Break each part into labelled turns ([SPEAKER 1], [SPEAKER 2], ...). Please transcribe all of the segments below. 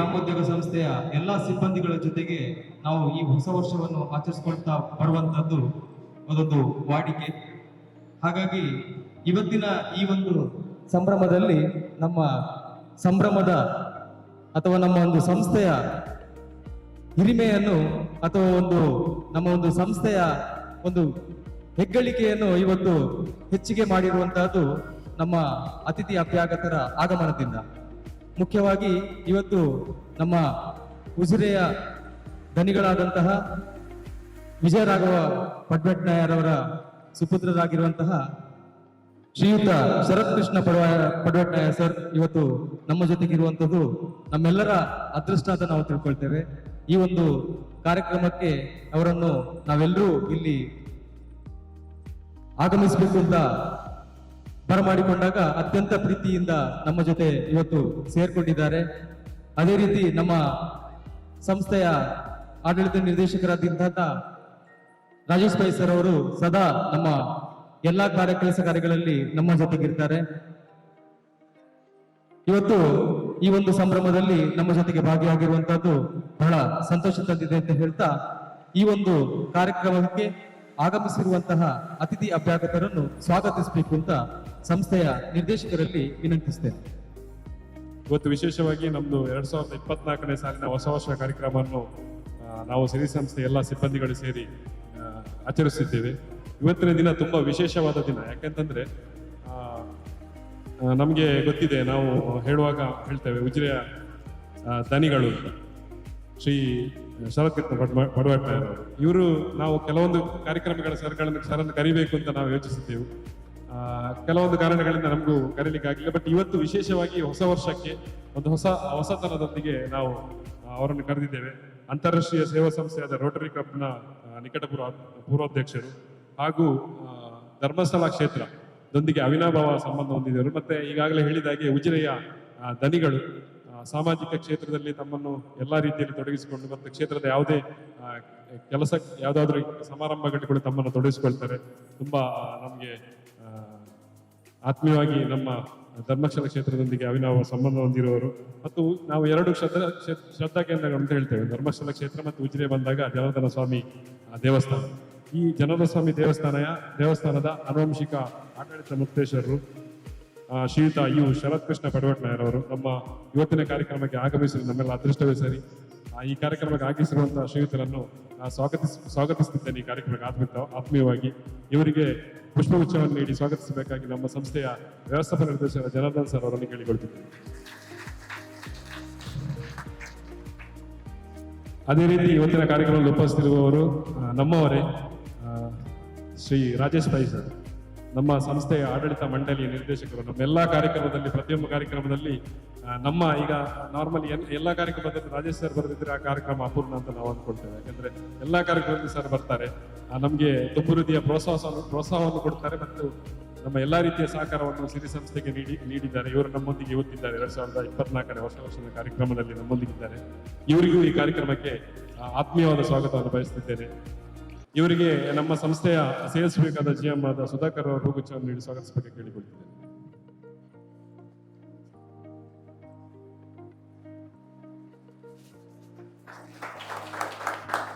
[SPEAKER 1] ಗ್ರಾಮೋದ್ಯೋಗ ಸಂಸ್ಥೆಯ ಎಲ್ಲ ಸಿಬ್ಬಂದಿಗಳ ಜೊತೆಗೆ ನಾವು ಈ ಹೊಸ ವರ್ಷವನ್ನು ಆಚರಿಸಿಕೊಳ್ತಾ ಬರುವಂತದ್ದು ಅದೊಂದು ವಾಡಿಕೆ. ಹಾಗಾಗಿ ಇವತ್ತಿನ ಈ ಒಂದು ಸಂಭ್ರಮದಲ್ಲಿ ನಮ್ಮ ಸಂಭ್ರಮದ ಅಥವಾ ನಮ್ಮ ಒಂದು ಸಂಸ್ಥೆಯ ಹಿರಿಮೆಯನ್ನು ಅಥವಾ ನಮ್ಮ ಒಂದು ಸಂಸ್ಥೆಯ ಒಂದು ಹೆಗ್ಗಳಿಕೆಯನ್ನು ಇವತ್ತು ಹೆಚ್ಚಿಗೆ ಮಾಡಿರುವಂತಹದ್ದು ನಮ್ಮ ಅತಿಥಿ ಅಭ್ಯಾಗತರ ಆಗಮನದಿಂದ. ಮುಖ್ಯವಾಗಿ ಇವತ್ತು ನಮ್ಮ ಉಜಿರೆಯ ದನಿಗಳಾದಂತಹ ವಿಜಯರಾಘವ ಪಡ್ವಟ್ನಾಯರವರ ಸುಪುತ್ರರಾಗಿರುವಂತಹ ಶ್ರೀಯುತ ಶರತ್ ಕೃಷ್ಣ ಪಡ್ವಟ್ನಾಯ ಸರ್ ಇವತ್ತು ನಮ್ಮ ಜೊತೆಗಿರುವಂಥದ್ದು ನಮ್ಮೆಲ್ಲರ ಅದೃಷ್ಟ ಅಂತ ನಾವು ತಿಳ್ಕೊಳ್ತೇವೆ. ಈ ಒಂದು ಕಾರ್ಯಕ್ರಮಕ್ಕೆ ಅವರನ್ನು ನಾವೆಲ್ಲರೂ ಇಲ್ಲಿ ಆಗಮಿಸಬೇಕು ಅಂತ ಬರಮಾಡಿಕೊಂಡಾಗ ಅತ್ಯಂತ ಪ್ರೀತಿಯಿಂದ ನಮ್ಮ ಜೊತೆ ಇವತ್ತು ಸೇರ್ಕೊಂಡಿದ್ದಾರೆ. ಅದೇ ರೀತಿ ನಮ್ಮ ಸಂಸ್ಥೆಯ ಆಡಳಿತ ನಿರ್ದೇಶಕರಾದಂತಹ ರಾಜೇಶ್ ಪೈ ಸರ್ ಅವರು ಸದಾ ನಮ್ಮ ಎಲ್ಲಾ ಕೆಲಸ ಕಾರ್ಯಗಳಲ್ಲಿ ನಮ್ಮ ಜೊತೆಗಿರ್ತಾರೆ. ಇವತ್ತು ಈ ಒಂದು ಸಂಭ್ರಮದಲ್ಲಿ ನಮ್ಮ ಜೊತೆಗೆ ಭಾಗಿಯಾಗಿರುವಂತಹದ್ದು ಬಹಳ ಸಂತೋಷ ತಂದಿದೆ ಅಂತ ಹೇಳ್ತಾ ಈ ಒಂದು ಕಾರ್ಯಕ್ರಮಕ್ಕೆ ಆಗಮಿಸಿರುವಂತಹ ಅತಿಥಿ ಅಭ್ಯಾಗತರನ್ನು ಸ್ವಾಗತಿಸಬೇಕು ಅಂತ ಸಂಸ್ಥೆಯ ನಿರ್ದೇಶಕರಲ್ಲಿ ವಿನಂತಿಸ್ತೇನೆ.
[SPEAKER 2] ಇವತ್ತು ವಿಶೇಷವಾಗಿ ನಮ್ದು 2024ನೇ ಸಾಲಿನ ಹೊಸ ವರ್ಷ ಕಾರ್ಯಕ್ರಮವನ್ನು ನಾವು ಸಿರಿ ಸಂಸ್ಥೆ ಎಲ್ಲ ಸಿಬ್ಬಂದಿಗಳು ಸೇರಿ ಆಚರಿಸುತ್ತಿದ್ದೇವೆ. ಇವತ್ತಿನ ದಿನ ತುಂಬಾ ವಿಶೇಷವಾದ ದಿನ. ಯಾಕೆಂತಂದ್ರೆ ನಮಗೆ ಗೊತ್ತಿದೆ, ನಾವು ಹೇಳುವಾಗ ಹೇಳ್ತೇವೆ ಉಜಿರೆಯ ದನಿಗಳು ಅಂತ ಶ್ರೀ ಶರತ್ ಪಡ್ವಟ್ನಾಯರ್ ಅವರು. ಇವರು ನಾವು ಕೆಲವೊಂದು ಕಾರ್ಯಕ್ರಮಗಳ ಸರನ್ನು ಕರಿಬೇಕು ಅಂತ ನಾವು ಯೋಚಿಸಿದ್ದೆವು. ಕೆಲವೊಂದು ಕಾರಣಗಳಿಂದ ನಮಗೂ ಕರೀಲಿಕ್ಕಾಗಲಿಲ್ಲ. ಬಟ್ ಇವತ್ತು ವಿಶೇಷವಾಗಿ ಹೊಸ ವರ್ಷಕ್ಕೆ ಒಂದು ಹೊಸತನದೊಂದಿಗೆ ನಾವು ಅವರನ್ನು ಕರೆದಿದ್ದೇವೆ. ಅಂತಾರಾಷ್ಟ್ರೀಯ ಸೇವಾ ಸಂಸ್ಥೆಯಾದ ರೋಟರಿ ಕ್ಲಬ್ನ ನಿಕಟ ಪೂರ್ವಾಧ್ಯಕ್ಷರು ಹಾಗೂ ಧರ್ಮಸ್ಥಳ ಕ್ಷೇತ್ರದೊಂದಿಗೆ ಅವಿನಾಭಾವ ಸಂಬಂಧ ಹೊಂದಿದವರು. ಮತ್ತೆ ಈಗಾಗಲೇ ಹೇಳಿದಾಗೆ ಉಜಿರೆಯ ದನಿಗಳು ಸಾಮಾಜಿಕ ಕ್ಷೇತ್ರದಲ್ಲಿ ತಮ್ಮನ್ನು ಎಲ್ಲಾ ರೀತಿಯಲ್ಲಿ ತೊಡಗಿಸಿಕೊಂಡು ಮತ್ತೆ ಕ್ಷೇತ್ರದ ಯಾವುದೇ ಕೆಲಸ ಯಾವುದಾದ್ರೂ ಸಮಾರಂಭಗಳು ತಮ್ಮನ್ನು ತೊಡಗಿಸಿಕೊಳ್ತಾರೆ. ತುಂಬಾ ನಮಗೆ ಆತ್ಮೀಯವಾಗಿ ನಮ್ಮ ಧರ್ಮಸ್ಥಳ ಕ್ಷೇತ್ರದೊಂದಿಗೆ ಅವಿನಾಭಾವ ಸಂಬಂಧ ಹೊಂದಿರುವವರು. ಮತ್ತು ನಾವು ಎರಡು ಶ್ರದ್ಧಾ ಕೇಂದ್ರಗಳು ಅಂತ ಹೇಳ್ತೇವೆ, ಧರ್ಮಸ್ಥಳ ಕ್ಷೇತ್ರ ಮತ್ತು ಉಜಿರೆ ಬಂದಾಗ ಜನಾರ್ದನ ಸ್ವಾಮಿ ದೇವಸ್ಥಾನ. ಈ ಜನಾರ್ದನ ಸ್ವಾಮಿ ದೇವಸ್ಥಾನದ ಆನುವಂಶಿಕ ಆಡಳಿತ ಮುಕ್ತೇಶ್ವರರು ಶ್ರೀಯುತ ಶರತ್ ಕೃಷ್ಣ ಪಡ್ವಟ್ನಾಯರ್ ಅವರು ನಮ್ಮ ಇವತ್ತಿನ ಕಾರ್ಯಕ್ರಮಕ್ಕೆ ಆಗಮಿಸಲು ನಮ್ಮೆಲ್ಲ ಅದೃಷ್ಟವೇ ಸರಿ. ಈ ಕಾರ್ಯಕ್ರಮಕ್ಕೆ ಆಗಮಿಸಿರುವಂತಹ ಶ್ರೀಯುತರನ್ನು ಸ್ವಾಗತಿಸುತ್ತೇನೆ. ಈ ಕಾರ್ಯಕ್ರಮಕ್ಕೆ ಆತ್ಮೀಯವಾಗಿ ಇವರಿಗೆ ಪುಷ್ಪಗುಚ್ಛವನ್ನು ನೀಡಿ ಸ್ವಾಗತಿಸಬೇಕಾಗಿ ನಮ್ಮ ಸಂಸ್ಥೆಯ ವ್ಯವಸ್ಥಾಪಕ ನಿರ್ದೇಶಕ ಜನಾರ್ದನ್ ಸರ್ ಅವರನ್ನು ಕೇಳಿಕೊಳ್ತಿದ್ದೇನೆ. ಅದೇ ರೀತಿ ಇವತ್ತಿನ ಕಾರ್ಯಕ್ರಮದಲ್ಲಿ ಉಪಸ್ಥಿತಿರುವವರು ನಮ್ಮವರೇ ಶ್ರೀ ರಾಜೇಶ್ ಪೈ ಸರ್, ನಮ್ಮ ಸಂಸ್ಥೆಯ ಆಡಳಿತ ಮಂಡಳಿಯ ನಿರ್ದೇಶಕರು. ನಮ್ಮೆಲ್ಲಾ ಕಾರ್ಯಕ್ರಮದಲ್ಲಿ ಪ್ರತಿಯೊಂದು ಕಾರ್ಯಕ್ರಮದಲ್ಲಿ ನಮ್ಮ ಈಗ ನಾರ್ಮಲಿ ಎಲ್ಲಾ ಕಾರ್ಯಕ್ರಮದಲ್ಲಿ ರಾಜೇಶ್ ಸರ್ ಬರೆದಿದ್ರೆ ಆ ಕಾರ್ಯಕ್ರಮ ಅಪೂರ್ಣ ಅಂತ ನಾವು ಅಂದ್ಕೊಳ್ತೇವೆ. ಯಾಕಂದ್ರೆ ಎಲ್ಲಾ ಕಾರ್ಯಕ್ರಮದಲ್ಲಿ ಸರ್ ಬರ್ತಾರೆ, ನಮ್ಗೆ ತುಂಬ ರೀತಿಯ ಪ್ರೋತ್ಸಾಹವನ್ನು ಕೊಡ್ತಾರೆ ಮತ್ತು ನಮ್ಮ ಎಲ್ಲಾ ರೀತಿಯ ಸಹಕಾರವನ್ನು ಸಿರಿ ಸಂಸ್ಥೆಗೆ ನೀಡಿದ್ದಾರೆ. ಇವರು ನಮ್ಮೊಂದಿಗೆ ಇವತ್ತಿದ್ದಾರೆ. 2024ನೇ ಹೊಸ ವರ್ಷದ ಕಾರ್ಯಕ್ರಮದಲ್ಲಿ ನಮ್ಮೊಂದಿಗಿದ್ದಾರೆ. ಇವರಿಗೂ ಈ ಕಾರ್ಯಕ್ರಮಕ್ಕೆ ಆತ್ಮೀಯವಾದ ಸ್ವಾಗತವನ್ನು ಬಯಸುತ್ತಿದ್ದೇನೆ. ಇವರಿಗೆ ನಮ್ಮ ಸಂಸ್ಥೆಯ ಸೇಲ್ಸ್ ಬೇಕಾದ GM ಆದ ಸುಧಾಕರ್ ಅವರು ಹೂಗುಚ್ಛವನ್ನು ನೀಡಿ ಸ್ವಾಗತಿಸಬೇಕು ಕೇಳಿಕೊಳ್ತಿದ್ದೇನೆ.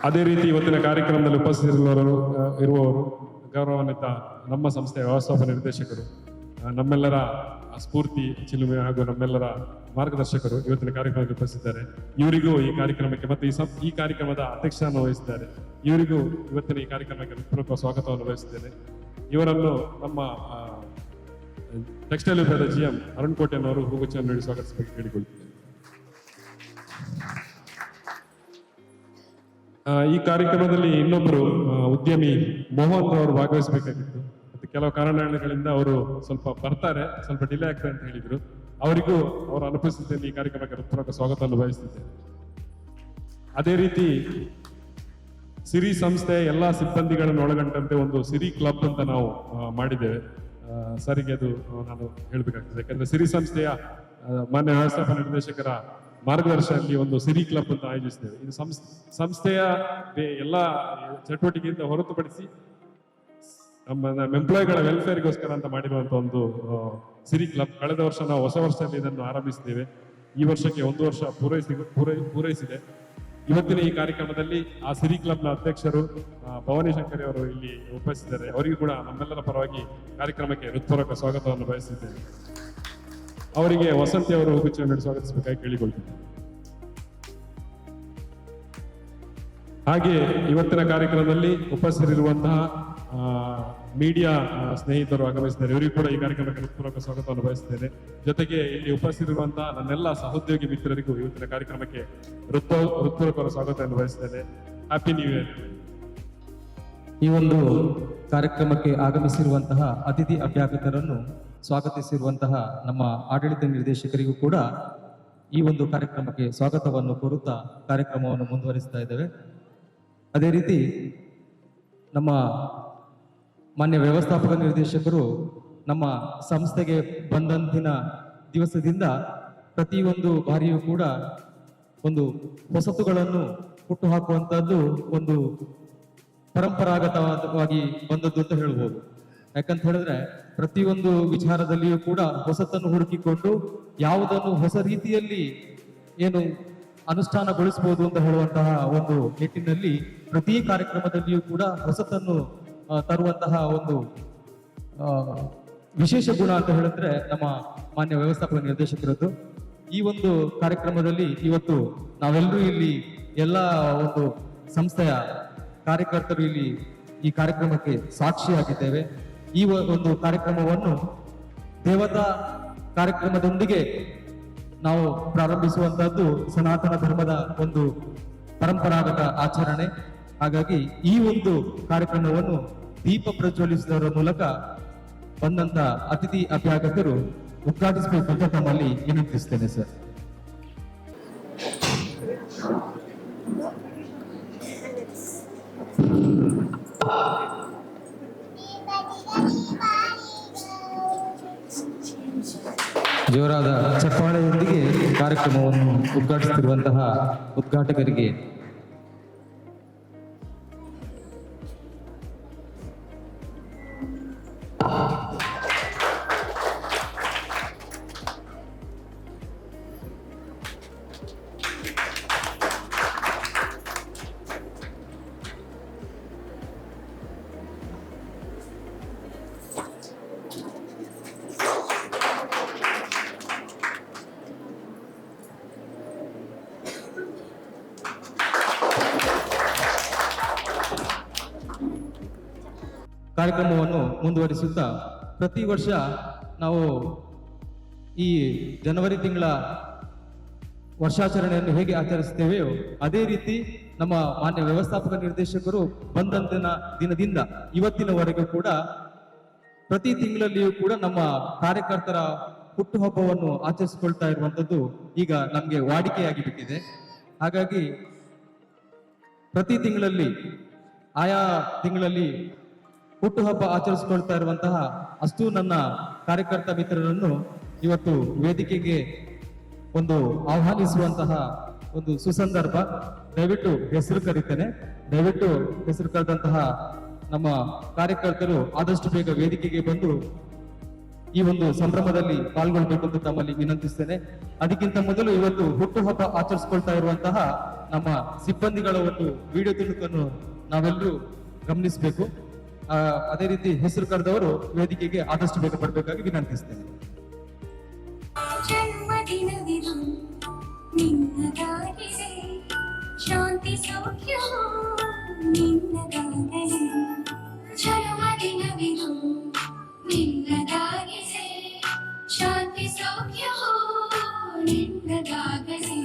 [SPEAKER 2] ಅದೇ ರೀತಿ ಇವತ್ತಿನ ಕಾರ್ಯಕ್ರಮದಲ್ಲಿ ಉಪಸ್ಥಿತರಿರುವವರು ಗೌರವಾನ್ವಿತ ನಮ್ಮ ಸಂಸ್ಥೆಯ ವ್ಯವಸ್ಥಾಪಕ ನಿರ್ದೇಶಕರು, ನಮ್ಮೆಲ್ಲರ ಸ್ಫೂರ್ತಿ ಚಿಲುಮೆ ಹಾಗೂ ನಮ್ಮೆಲ್ಲರ ಮಾರ್ಗದರ್ಶಕರು ಇವತ್ತಿನ ಕಾರ್ಯಕ್ರಮಕ್ಕೆ ಉಪಸ್ಥಿತಿದ್ದಾರೆ. ಇವರಿಗೂ ಈ ಕಾರ್ಯಕ್ರಮಕ್ಕೆ ಮತ್ತು ಈ ಕಾರ್ಯಕ್ರಮದ ಅಧ್ಯಕ್ಷತೆಯನ್ನು ವಹಿಸಿದ್ದಾರೆ. ಇವರಿಗೂ ಇವತ್ತಿನ ಈ ಕಾರ್ಯಕ್ರಮಕ್ಕೆ ಹೃತ್ಪೂರ್ವಕ ಸ್ವಾಗತವನ್ನು ವಹಿಸಿದ್ದೇನೆ. ಇವರನ್ನು ನಮ್ಮ ಟೆಕ್ಸ್ಟೈಲ್ ವಿಭಾಗದ GM ಅರುಣ್ ಕೋಟೆಯವರು ಹೂಗುಚ್ಛವನ್ನು ನೀಡಿ ಸ್ವಾಗತಿಸಬೇಕು ಕೇಳಿಕೊಳ್ತಿದ್ದೇನೆ. ಈ ಕಾರ್ಯಕ್ರಮದಲ್ಲಿ ಇನ್ನೊಬ್ಬರು ಉದ್ಯಮಿ ಮೋಹನ್ ಅವರು ಭಾಗವಹಿಸಬೇಕಾಗಿತ್ತು. ಮತ್ತೆ ಕೆಲವು ಕಾರಣಗಳಿಂದ ಅವರು ಸ್ವಲ್ಪ ಬರ್ತಾರೆ, ಸ್ವಲ್ಪ ಡಿಲೇ ಆಗ್ತದೆ ಅಂತ ಹೇಳಿದ್ರು. ಅವರಿಗೂ ಅವರ ಅನುಪಸ್ಥಿತಿಯಲ್ಲಿ ಈ ಕಾರ್ಯಕ್ರಮಕ್ಕೆ ಹೃತ್ಪೂರ್ವಕ ಸ್ವಾಗತವನ್ನು ಬಯಸುತ್ತಿದ್ದೇನೆ. ಅದೇ ರೀತಿ ಸಿರಿ ಸಂಸ್ಥೆ ಎಲ್ಲಾ ಸಿಬ್ಬಂದಿಗಳನ್ನು ಒಳಗೊಂಡಂತೆ ಒಂದು ಸಿರಿ ಕ್ಲಬ್ ಅಂತ ನಾವು ಮಾಡಿದ್ದೇವೆ. ಸರಿಗೆ ಅದು ನಾನು ಹೇಳ್ಬೇಕಾಗ್ತದೆ. ಯಾಕಂದ್ರೆ ಸಿರಿ ಸಂಸ್ಥೆಯ ಮಾನ್ಯ ವ್ಯವಸ್ಥಾಪಕ ನಿರ್ದೇಶಕರ ಮಾರ್ಗದರ್ಶನದಲ್ಲಿ ಒಂದು ಸಿರಿ ಕ್ಲಬ್ ಅಂತ ಆಯೋಜಿಸ್ತೇವೆ. ಇದು ಸಂಸ್ಥೆಯ ಎಲ್ಲ ಚಟುವಟಿಕೆಯಿಂದ ಹೊರತುಪಡಿಸಿ ನಮ್ಮ ಎಂಪ್ಲಾಯಿಗಳ ವೆಲ್ಫೇರ್ಗೋಸ್ಕರ ಅಂತ ಮಾಡಿರುವಂತಹ ಒಂದು ಸಿರಿ ಕ್ಲಬ್. ಕಳೆದ ವರ್ಷ ನಾವು ಹೊಸ ವರ್ಷದಲ್ಲಿ ಇದನ್ನು ಆರಂಭಿಸಿದ್ದೇವೆ. ಈ ವರ್ಷಕ್ಕೆ 1 ವರ್ಷ ಪೂರೈಸಿದೆ. ಇವತ್ತಿನ ಈ ಕಾರ್ಯಕ್ರಮದಲ್ಲಿ ಆ ಸಿರಿ ಕ್ಲಬ್ನ ಅಧ್ಯಕ್ಷರು ಭವಾನಿ ಶಂಕರಿ ಅವರು ಇಲ್ಲಿ ಉಪಸ್ಥಿತಿದ್ದಾರೆ. ಅವರಿಗೂ ಕೂಡ ನಮ್ಮೆಲ್ಲರ ಪರವಾಗಿ ಕಾರ್ಯಕ್ರಮಕ್ಕೆ ಹೃತ್ಪೂರ್ವಕ ಸ್ವಾಗತವನ್ನು ಬಯಸಿದ್ದೇನೆ. ಅವರಿಗೆ ವಸಂತಿ ಅವರು ಹೂಗುಚ್ಛವನ್ನು ಸ್ವಾಗತಿಸಬೇಕಾಗಿ ಕೇಳಿಕೊಳ್ತೀನಿ. ಹಾಗೆ ಇವತ್ತಿನ ಕಾರ್ಯಕ್ರಮದಲ್ಲಿ ಉಪಸ್ಥಿತರಿರುವಂತಹ ಮೀಡಿಯಾ ಸ್ನೇಹಿತರು ಆಗಮಿಸಿದ್ದಾರೆ. ಇವರಿಗೂ ಕೂಡ ಈ ಕಾರ್ಯಕ್ರಮಕ್ಕೆ ಹೃತ್ಪೂರ್ವಕ ಸ್ವಾಗತವನ್ನು ಬಯಸಿದ್ದೇನೆ. ಜೊತೆಗೆ ಇಲ್ಲಿ ಉಪಸ್ಥಿತರಿರುವಂತಹ ನನ್ನೆಲ್ಲ ಸಹೋದ್ಯೋಗಿ ಮಿತ್ರರಿಗೂ ಇವತ್ತಿನ ಕಾರ್ಯಕ್ರಮಕ್ಕೆ ಹೃತ್ಪೂರ್ವಕ ಸ್ವಾಗತವನ್ನು ಬಯಸಿದ್ದೇನೆ. Happy new year.
[SPEAKER 1] ಈ ಒಂದು ಕಾರ್ಯಕ್ರಮಕ್ಕೆ ಆಗಮಿಸಿರುವಂತಹ ಅತಿಥಿ ಅಭ್ಯಾಗತರನ್ನು ಸ್ವಾಗತಿಸಿರುವಂತಹ ನಮ್ಮ ಆಡಳಿತ ನಿರ್ದೇಶಕರಿಗೂ ಕೂಡ ಈ ಒಂದು ಕಾರ್ಯಕ್ರಮಕ್ಕೆ ಸ್ವಾಗತವನ್ನು ಕೋರುತ್ತಾ ಕಾರ್ಯಕ್ರಮವನ್ನು ಮುಂದುವರಿಸ್ತಾ ಇದ್ದೇವೆ. ಅದೇ ರೀತಿ ನಮ್ಮ ಮಾನ್ಯ ವ್ಯವಸ್ಥಾಪಕ ನಿರ್ದೇಶಕರು ನಮ್ಮ ಸಂಸ್ಥೆಗೆ ಬಂದಂತಿನ ದಿವಸದಿಂದ ಪ್ರತಿಯೊಂದು ಬಾರಿಯೂ ಕೂಡ ಒಂದು ಹೊಸತುಗಳನ್ನು ಹುಟ್ಟುಹಾಕುವಂಥದ್ದು ಒಂದು ಪರಂಪರಾಗತವಾಗಿ ಬಂದದ್ದು ಅಂತ ಹೇಳ್ಬೋದು. ಯಾಕಂತ ಹೇಳಿದ್ರೆ ಪ್ರತಿಯೊಂದು ವಿಚಾರದಲ್ಲಿಯೂ ಕೂಡ ಹೊಸತನ್ನು ಹುಡುಕಿಕೊಂಡು ಯಾವುದನ್ನು ಹೊಸ ರೀತಿಯಲ್ಲಿ ಏನು ಅನುಷ್ಠಾನಗೊಳಿಸಬಹುದು ಅಂತ ಹೇಳುವಂತಹ ಒಂದು ನಿಟ್ಟಿನಲ್ಲಿ ಪ್ರತಿ ಕಾರ್ಯಕ್ರಮದಲ್ಲಿಯೂ ಕೂಡ ಹೊಸತನ್ನು ತರುವಂತಹ ಒಂದು ವಿಶೇಷ ಗುಣ ಅಂತ ಹೇಳಿದ್ರೆ ನಮ್ಮ ಮಾನ್ಯ ವ್ಯವಸ್ಥಾಪಕ ನಿರ್ದೇಶಕರದ್ದು. ಈ ಒಂದು ಕಾರ್ಯಕ್ರಮದಲ್ಲಿ ಇವತ್ತು ನಾವೆಲ್ಲರೂ ಇಲ್ಲಿ ಎಲ್ಲ ಒಂದು ಸಂಸ್ಥೆಯ ಕಾರ್ಯಕರ್ತರು ಇಲ್ಲಿ ಈ ಕಾರ್ಯಕ್ರಮಕ್ಕೆ ಸಾಕ್ಷಿಯಾಗಿದ್ದೇವೆ. ಈ ಒಂದು ಕಾರ್ಯಕ್ರಮವನ್ನು ದೇವತಾ ಕಾರ್ಯಕ್ರಮದೊಂದಿಗೆ ನಾವು ಪ್ರಾರಂಭಿಸುವಂತಹದ್ದು ಸನಾತನ ಧರ್ಮದ ಒಂದು ಪರಂಪರಾಗತ ಆಚರಣೆ. ಹಾಗಾಗಿ ಈ ಒಂದು ಕಾರ್ಯಕ್ರಮವನ್ನು ದೀಪ ಪ್ರಜ್ವಲಿಸುವುದರ ಮೂಲಕ ಬಂದಂತ ಅತಿಥಿ ಅಭ್ಯಾಗತರು ಉದ್ಘಾಟಿಸಬೇಕು ಅಂತ ತಮ್ಮಲ್ಲಿ ವಿನಂತಿಸ್ತೇನೆ ಸರ್. ಜೋರಾದ ಚಪ್ಪಾಳೆಯೊಂದಿಗೆ ಕಾರ್ಯಕ್ರಮವನ್ನು ಉದ್ಘಾಟಿಸುತ್ತಿರುವಂತಹ ಉದ್ಘಾಟಕರಿಗೆ ಕಾರ್ಯಕ್ರಮವನ್ನು ಮುಂದುವರಿಸುತ್ತಾ ಪ್ರತಿ ವರ್ಷ ನಾವು ಈ ಜನವರಿ ತಿಂಗಳ ವರ್ಷಾಚರಣೆಯನ್ನು ಹೇಗೆ ಆಚರಿಸುತ್ತೇವೆಯೋ ಅದೇ ರೀತಿ ನಮ್ಮ ಮಾನ್ಯ ವ್ಯವಸ್ಥಾಪಕ ನಿರ್ದೇಶಕರು ಬಂದಂದಿನ ದಿನದಿಂದ ಇವತ್ತಿನವರೆಗೂ ಕೂಡ ಪ್ರತಿ ತಿಂಗಳಲ್ಲಿಯೂ ಕೂಡ ನಮ್ಮ ಕಾರ್ಯಕರ್ತರ ಹುಟ್ಟುಹಬ್ಬವನ್ನು ಆಚರಿಸಿಕೊಳ್ತಾ ಇರುವಂತದ್ದು ಈಗ ನಮಗೆ ವಾಡಿಕೆಯಾಗಿ ಬಿಟ್ಟಿದೆ. ಹಾಗಾಗಿ ಪ್ರತಿ ತಿಂಗಳಲ್ಲಿ ಆಯಾ ತಿಂಗಳಲ್ಲಿ ಹುಟ್ಟುಹಬ್ಬ ಆಚರಿಸಿಕೊಳ್ತಾ ಇರುವಂತಹ ಅಷ್ಟು ನನ್ನ ಕಾರ್ಯಕರ್ತ ಮಿತ್ರರನ್ನು ಇವತ್ತು ವೇದಿಕೆಗೆ ಒಂದು ಆಹ್ವಾನಿಸುವಂತಹ ಒಂದು ಸುಸಂದರ್ಭ. ದಯವಿಟ್ಟು ಹೆಸರು ಕರೀತೇನೆ. ದಯವಿಟ್ಟು ಹೆಸರು ಕರೆದಂತಹ ನಮ್ಮ ಕಾರ್ಯಕರ್ತರು ಆದಷ್ಟು ಬೇಗ ವೇದಿಕೆಗೆ ಬಂದು ಈ ಒಂದು ಸಂಭ್ರಮದಲ್ಲಿ ಪಾಲ್ಗೊಳ್ಬೇಕು ಅಂತ ತಮ್ಮಲ್ಲಿ ವಿನಂತಿಸ್ತೇನೆ. ಅದಕ್ಕಿಂತ ಮೊದಲು ಇವತ್ತು ಹುಟ್ಟುಹಬ್ಬ ಆಚರಿಸಿಕೊಳ್ತಾ ಇರುವಂತಹ ನಮ್ಮ ಸಿಬ್ಬಂದಿಗಳ ಒಂದು ವಿಡಿಯೋ ತುಣುಕನ್ನು ನಾವೆಲ್ಲರೂ ಗಮನಿಸಬೇಕು. ಅದೇ ರೀತಿ ಹೆಸರು ಕರೆದವರು ವೇದಿಕೆಗೆ ಆದಷ್ಟು ಬೇಗ ಬರಬೇಕಾಗಿ ವಿನಂತಿಸ್ತೇನೆ.
[SPEAKER 3] ಜನ್ಮದಿನವಿದು ನಿನ್ನದಾಗಿದೆ, ಶಾಂತಿ ಸೌಖ್ಯವೋ ನಿನ್ನದಾಗಲಿ. ಜನ್ಮದಿನವಿದು ನಿನ್ನದಾಗಿದೆ, ಶಾಂತಿ ಸೌಖ್ಯವೋ ನಿನ್ನದಾಗಲಿ.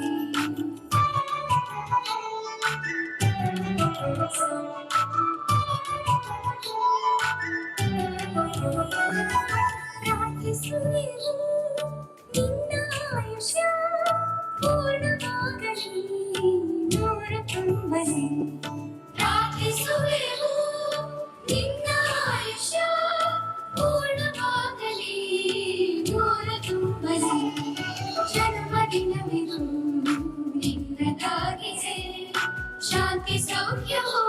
[SPEAKER 3] ಪ್ರಾರ್ಥಿಸುವೆವು ನಿನ್ನ ಆಯುಷ್ಯ ಪೂರ್ಣವಾಗಲಿ, ನೂರ ತುಂಬಲಿ. ಪ್ರಾರ್ಥಿಸುವೆವು ನಿನ್ನ ಆಯುಷ್ಯ ಪೂರ್ಣವಾಗಲಿ, ನೂರ ತುಂಬಲಿ. ಜನ್ಮದಿನವಿದು ನಿನ್ನದಾಗಿದೆ, ಶಾಂತಿ ಸೌಖ್ಯವೋ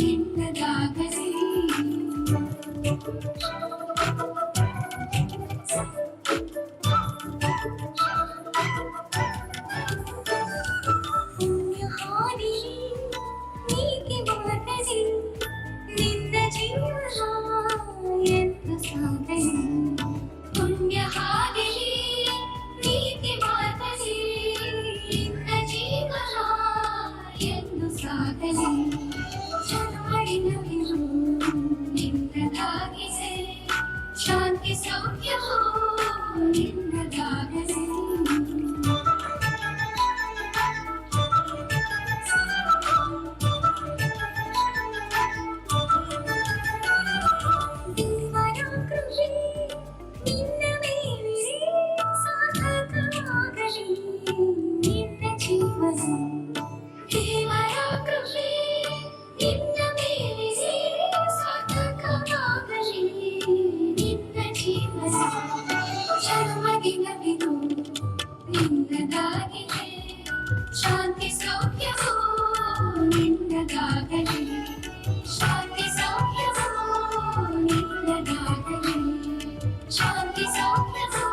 [SPEAKER 3] ನಿನ್ನದಾಗಲಿ. ಹಾಗೆಯೇ ನೀತಿ ಮಾರ್ಗದಲ್ಲಿ ನಿನ್ನ ಜೀವನ ಎಂದು ಸಾಗಲಿ ಜನ್ಮಡಿನವಿರು ನಿನ್ನದಾಗಿದೆ ಶಾಂತಿ ಸೌಖ್ಯವೋ ನಿನ್ನದಾಗಲಿ ಶಾಂತಿ ಸೌಖ್ಯವೋ ನಿನ್ನದಾಗಲಿ ಶಾಂತಿ ಸೌಖ್ಯವೋ ನಿನ್ನದಾಗಲಿ ಶಾಂತಿ ಸೌಖ್ಯವೋ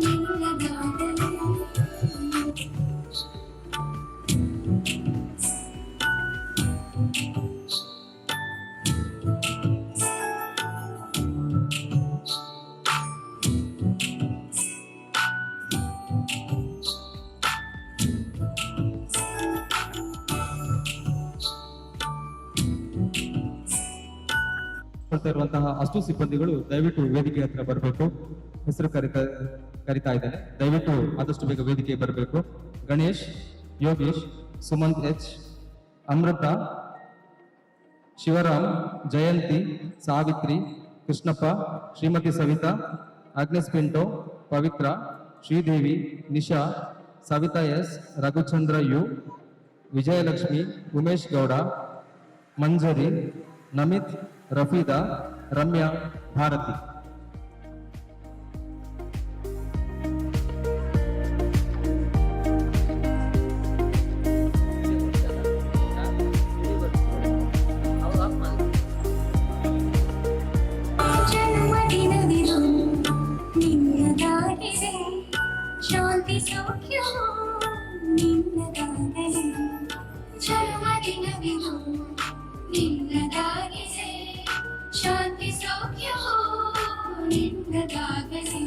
[SPEAKER 3] ನಿನ್ನದಾಗಲಿ
[SPEAKER 1] ಕೊಡ್ತಾ ಇರುವಂತಹ ಅಷ್ಟು ಸಿಬ್ಬಂದಿಗಳು ದಯವಿಟ್ಟು ವೇದಿಕೆ ಹತ್ರ ಬರಬೇಕು. ಹೆಸರು ಕರಿತಾ ಇದ್ದೇನೆ, ದಯವಿಟ್ಟು ಆದಷ್ಟು ಬೇಗ ವೇದಿಕೆ ಬರಬೇಕು. Ganesh, Yogesh, Sumanth H, Amrutha, Shivaram, Jayanthi, Savitri, Krishnappa, Shrimati Savitha, Agnes Pinto, Pavithra, Sridevi, Nisha, Savitha S, Raghuchandra U, Vijayalakshmi, Umesh Gowda, Manjari, Namith, Rafeeda, Ramya, Bharathi.
[SPEAKER 3] ಜನ್ಮದಿನವಿದು ನಿನ್ನದಾಗಿದೆ ಶಾಂತಿ ಸೌಖ್ಯವೋ ನಿನ್ನದಾಗಲಿ ಜನ್ಮದಿನವಿದು ನಿನ್ನದಾಗಿದೆ ಶಾಂತಿ ಸೌಖ್ಯವೋ ನಿನ್ನದಾಗಲಿ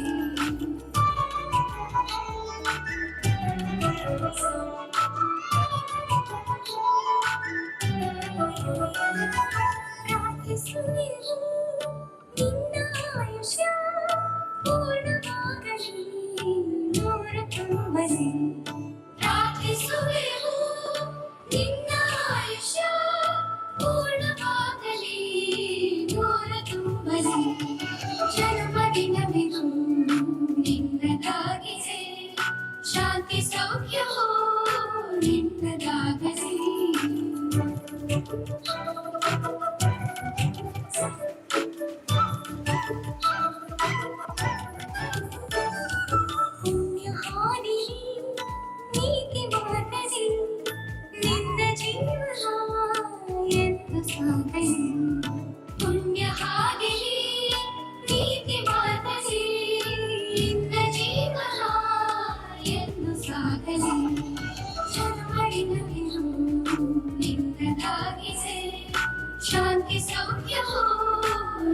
[SPEAKER 3] ಪ್ರಾರ್ಥಿಸುವೆವು ನಿನ್ನ ಆಯುಷ್ಯ ಪೂರ್ಣವಾಗಲಿ ನೂರ ತುಂಬಲಿ ಪ್ರಾರ್ಥಿಸುವೆವು ನಿನ್ನ ಆಯುಷ್ಯ ಪೂರ್ಣವಾಗಲಿ ನೂರ ತುಂಬಲಿ ಜನ್ಮದಿನವಿದು ನಿನ್ನದಾಗಿದೆ ಶಾಂತಿ ಸೌಖ್ಯವೋ ನಿನ್ನದಾಗಲಿ ಪುಣ್ಯ ಹಾದಿ ನೀತಿ ಮಾರ್ಗದಿ ನಿನ್ನ ಜೀವನ ಎಂದು ಸಾಗಲಿ ಪುಣ್ಯ ಹಾದಿ ನೀತಿ ಮಾರ್ಗದಿ ನಿನ್ನ ಜೀವನ ಎಂದು ಸಾಗಲಿ ಜನ್ಮದಿನವಿರು ನಿನ್ನದಾಗಿದೆ ಶಾಂತಿ ಸೌಖ್ಯವೋ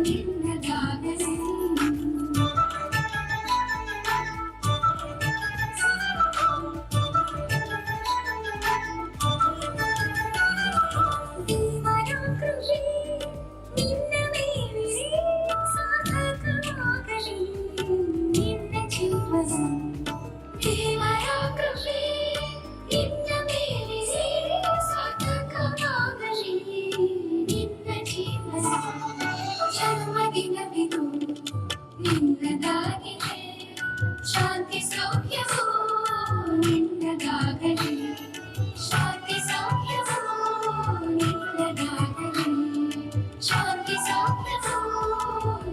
[SPEAKER 3] ನಿನ್ನದಾಗಲಿ ದೇವರ ಕೃಪೆ ನಿನ್ನ ಮೇಲಿದೆ ಸಾರ್ಥಕವಾಗಲಿ ನಿನ್ನ ಜೀವನ ದೇವರ ಕೃಪೆ ನಿನ್ನ ಮೇಲಿದೆ ಸಾರ್ಥಕವಾಗಲಿ ನಿನ್ನ ಜೀವನ ಜನ್ಮದಿನವಿದು ನಿನ್ನದಾಗಿದೆ ಶಾಂತಿ ಸೌಖ್ಯವೋ ನಿನ್ನದಾಗಲಿ ಶಾಂತಿ ಸೌಖ್ಯವೋ ನಿನ್ನದಾಗಲಿ ಶಾಂತಿ ಸೌಖ್ಯವೋ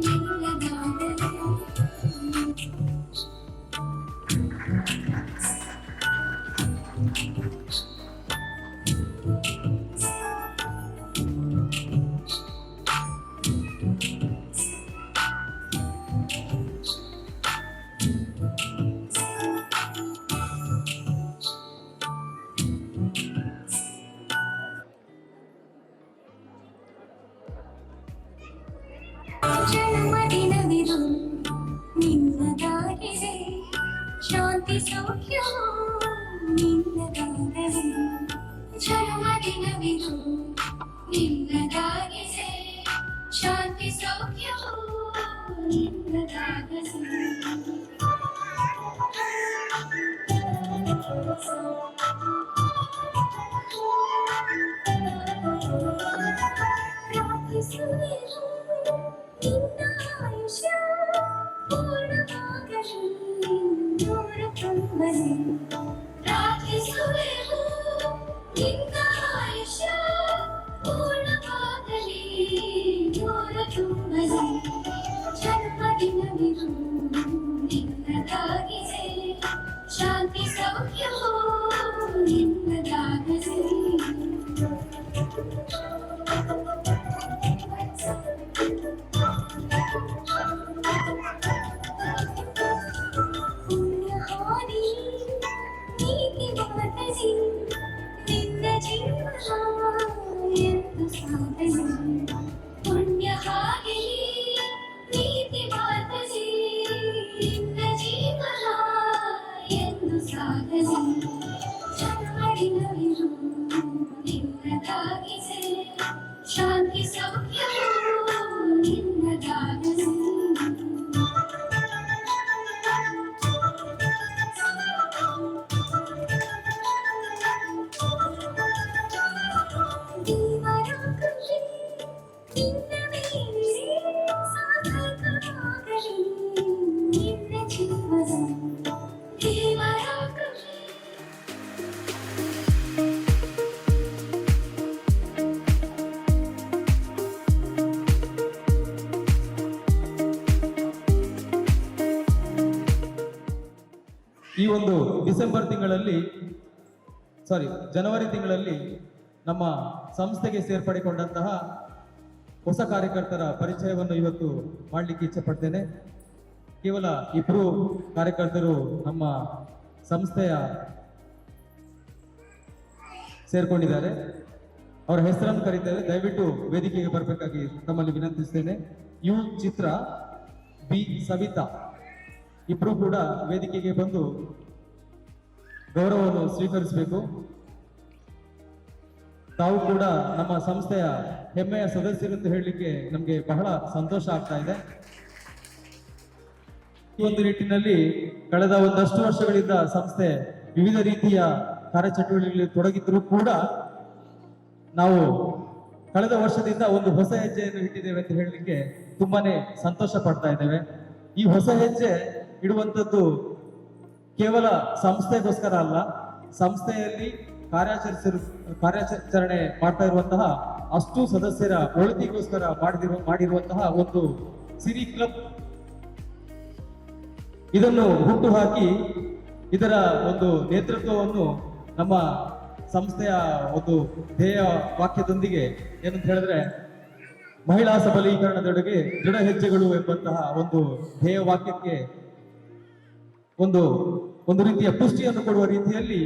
[SPEAKER 3] ನಿನ್ನದಾಗಲಿ ಜನ್ಮದಿನವಿದು ನಿನ್ನದಾಗಿದೆ ನಿನ್ನದಾಗಿದೆ ಶಾಂತಿ ಸೌಖ್ಯವು ನಿನ್ನದಾಗಲಿ ಜನ್ಮದಿನವಿದು ನಿನ್ನದಾಗಿದೆ ಶಾಂತಿ ಸೌಖ್ಯವು ನಿನ್ನದಾಗಲಿ ಪ್ರಾರ್ಥಿಸುವೆನು ನಿನ್ನ ಆಯುಷ್ಯ ಪೂರ್ಣವಾಗಲಿ ನೂರ ತುಂಬಲಿ ಪ್ರಾರ್ಥಿಸುವೆನು ನಿನ್ನ ಆಯುಷ್ಯ ಪೂರ್ಣವಾಗಲಿ ನೂರ ತುಂಬಲಿ ಜನ್ಮದಿನವಿದು ನಿನ್ನದಾಗಿದೆ ಶಾಂತಿ ಸೌಖ್ಯವು ನಿನ್ನದಾಗಲಿ ಪುಣ್ಯಹಾನಿ ನೀತಿ ಮಾತಲಿ ನಿನ್ನ ಜೀವನ ಎಂದು ಸಾಗಲಿ ಪುಣ್ಯಹಾನಿ ನೀತಿ ಮಾತಲಿ ನಿನ್ನ ಜೀವನ ಎಂದು ಸಾಗಲಿ ಜನ್ಮದಿನವಿರು ನಿನ್ನದಾಗಿದೆ ಶಾಂತಿ ಸೌಖ್ಯವು ನಿನ್ನದಾಗಲಿ ದೇವರಾಗಲಿ ನಿನ್ನ ಮೇಲೆ ಸಾರ್ಥಕವಾಗಲಿ ನಿನ್ನ ಜೀವನ ದೇವರಾಗಲಿ
[SPEAKER 1] ಈ ಒಂದು ಜನವರಿ ತಿಂಗಳಲ್ಲಿ ನಮ್ಮ ಸಂಸ್ಥೆಗೆ ಸೇರ್ಪಡೆಗೊಂಡಂತಹ ಹೊಸ ಕಾರ್ಯಕರ್ತರ ಪರಿಚಯವನ್ನು ಇವತ್ತು ಮಾಡಲಿಕ್ಕೆ ಇಚ್ಛೆ ಪಡ್ತೇನೆ. ಕೇವಲ ಇಬ್ಬರು ಕಾರ್ಯಕರ್ತರು ನಮ್ಮ ಸಂಸ್ಥೆಯ ಸೇರ್ಕೊಂಡಿದ್ದಾರೆ. ಅವರ ಹೆಸರನ್ನು ಕರೀತೇವೆ. ದಯವಿಟ್ಟು ವೇದಿಕೆಗೆ ಬರಬೇಕಾಗಿ ತಮ್ಮಲ್ಲಿ ವಿನಂತಿಸ್ತೇನೆ. ಯು ಚಿತ್ರ, ಬಿ ಸವಿತಾ ಇಬ್ರು ಕೂಡ ವೇದಿಕೆಗೆ ಬಂದು ಗೌರವವನ್ನು ಸ್ವೀಕರಿಸಬೇಕು. ತಾವು ಕೂಡ ನಮ್ಮ ಸಂಸ್ಥೆಯ ಹೆಮ್ಮೆಯ ಸದಸ್ಯರು ಅಂತ ಹೇಳಲಿಕ್ಕೆ ನಮಗೆ ಬಹಳ ಸಂತೋಷ ಆಗ್ತಾ ಇದೆ. ಈ ಒಂದು ನಿಟ್ಟಿನಲ್ಲಿ ಕಳೆದ ಒಂದಷ್ಟು ವರ್ಷಗಳಿಂದ ಸಂಸ್ಥೆ ವಿವಿಧ ರೀತಿಯ ಕಾರ್ಯಚಟುವಟಿಕೆಗಳಲ್ಲಿ ತೊಡಗಿದ್ರೂ ಕೂಡ ನಾವು ಕಳೆದ ವರ್ಷದಿಂದ ಒಂದು ಹೊಸ ಹೆಜ್ಜೆಯನ್ನು ಇಟ್ಟಿದ್ದೇವೆ ಅಂತ ಹೇಳಲಿಕ್ಕೆ ತುಂಬಾನೇ ಸಂತೋಷ ಪಡ್ತಾ ಇದ್ದೇವೆ. ಈ ಹೊಸ ಹೆಜ್ಜೆ ಇಡುವಂಥದ್ದು ಕೇವಲ ಸಂಸ್ಥೆಗೋಸ್ಕರ ಅಲ್ಲ, ಸಂಸ್ಥೆಯಲ್ಲಿ ಕಾರ್ಯಾಚರಣೆ ಮಾಡ್ತಾ ಇರುವಂತಹ ಅಷ್ಟು ಸದಸ್ಯರ ಒಳಿತಿಗೋಸ್ಕರ ಮಾಡಿರುವಂತಹ ಒಂದು ಸಿರಿ ಕ್ಲಬ್. ಇದನ್ನು ಹುಟ್ಟು ಹಾಕಿ ಇದರ ಒಂದು ನೇತೃತ್ವವನ್ನು ನಮ್ಮ ಸಂಸ್ಥೆಯ ಒಂದು ಧ್ಯೇಯ ವಾಕ್ಯದೊಂದಿಗೆ ಏನಂತ ಹೇಳಿದ್ರೆ, ಮಹಿಳಾ ಸಬಲೀಕರಣದೆಡೆಗೆ ದೃಢ ಹೆಜ್ಜೆಗಳು ಎಂಬಂತಹ ಒಂದು ಧ್ಯೇಯ ವಾಕ್ಯಕ್ಕೆ ಒಂದು ರೀತಿಯ ಪುಷ್ಟಿಯನ್ನು ಕೊಡುವ ರೀತಿಯಲ್ಲಿ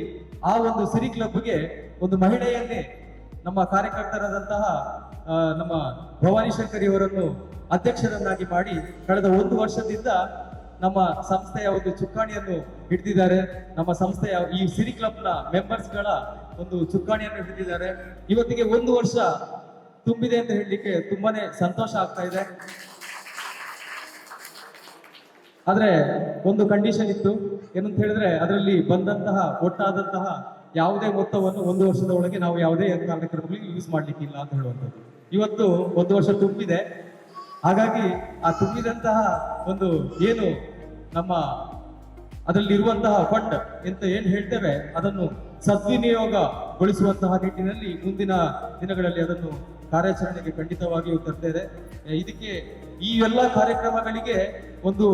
[SPEAKER 1] ಆ ಒಂದು ಸಿರಿ ಕ್ಲಬ್ಗೆ ಒಂದು ಮಹಿಳೆಯನ್ನೇ ನಮ್ಮ ಕಾರ್ಯಕರ್ತರಾದಂತಹ ನಮ್ಮ ಭವಾನಿ ಶಂಕರಿ ಅವರನ್ನು ಅಧ್ಯಕ್ಷರನ್ನಾಗಿ ಮಾಡಿ ಕಳೆದ ಒಂದು ವರ್ಷದಿಂದ ನಮ್ಮ ಸಂಸ್ಥೆಯ ಒಂದು ಚುಕ್ಕಾಣಿಯನ್ನು ಹಿಡಿದಿದ್ದಾರೆ. ನಮ್ಮ ಸಂಸ್ಥೆಯ ಈ ಸಿರಿ ಕ್ಲಬ್ನ ಮೆಂಬರ್ಸ್ಗಳ ಒಂದು ಚುಕ್ಕಾಣಿಯನ್ನು ಹಿಡಿದಿದ್ದಾರೆ. ಇವತ್ತಿಗೆ ಒಂದು ವರ್ಷ ತುಂಬಿದೆ ಅಂತ ಹೇಳಲಿಕ್ಕೆ ತುಂಬಾನೇ ಸಂತೋಷ ಆಗ್ತಾ ಇದೆ. ಆದ್ರೆ ಒಂದು ಕಂಡೀಷನ್ ಇತ್ತು, ಏನಂತ ಹೇಳಿದ್ರೆ ಅದರಲ್ಲಿ ಬಂದಂತಹ ಒಟ್ಟಾದಂತಹ ಯಾವುದೇ ಮೊತ್ತವನ್ನು ಒಂದು ವರ್ಷದ ಒಳಗೆ ನಾವು ಯಾವುದೇ ಕಾರ್ಯಕ್ರಮಗಳಿಗೆ ಯೂಸ್ ಮಾಡ್ಲಿಕ್ಕಿಲ್ಲ ಅಂತ ಹೇಳುವಂಥದ್ದು. ಇವತ್ತು ಒಂದು ವರ್ಷ ತುಂಬಿದೆ. ಹಾಗಾಗಿ ಆ ತುಂಬಿದಂತಹ ಒಂದು ಏನು ನಮ್ಮ ಅದರಲ್ಲಿ ಇರುವಂತಹ ಫಂಡ್ ಅಂತ ಏನ್ ಹೇಳ್ತೇವೆ ಅದನ್ನು ಸದ್ವಿನಿಯೋಗಗೊಳಿಸುವಂತಹ ನಿಟ್ಟಿನಲ್ಲಿ ಮುಂದಿನ ದಿನಗಳಲ್ಲಿ ಅದನ್ನು ಕಾರ್ಯಾಚರಣೆಗೆ ಖಂಡಿತವಾಗಿಯೂ ತರ್ತೇವೆ. ಇದಕ್ಕೆ ಈ ಎಲ್ಲ ಕಾರ್ಯಕ್ರಮಗಳಿಗೆ ಒಂದು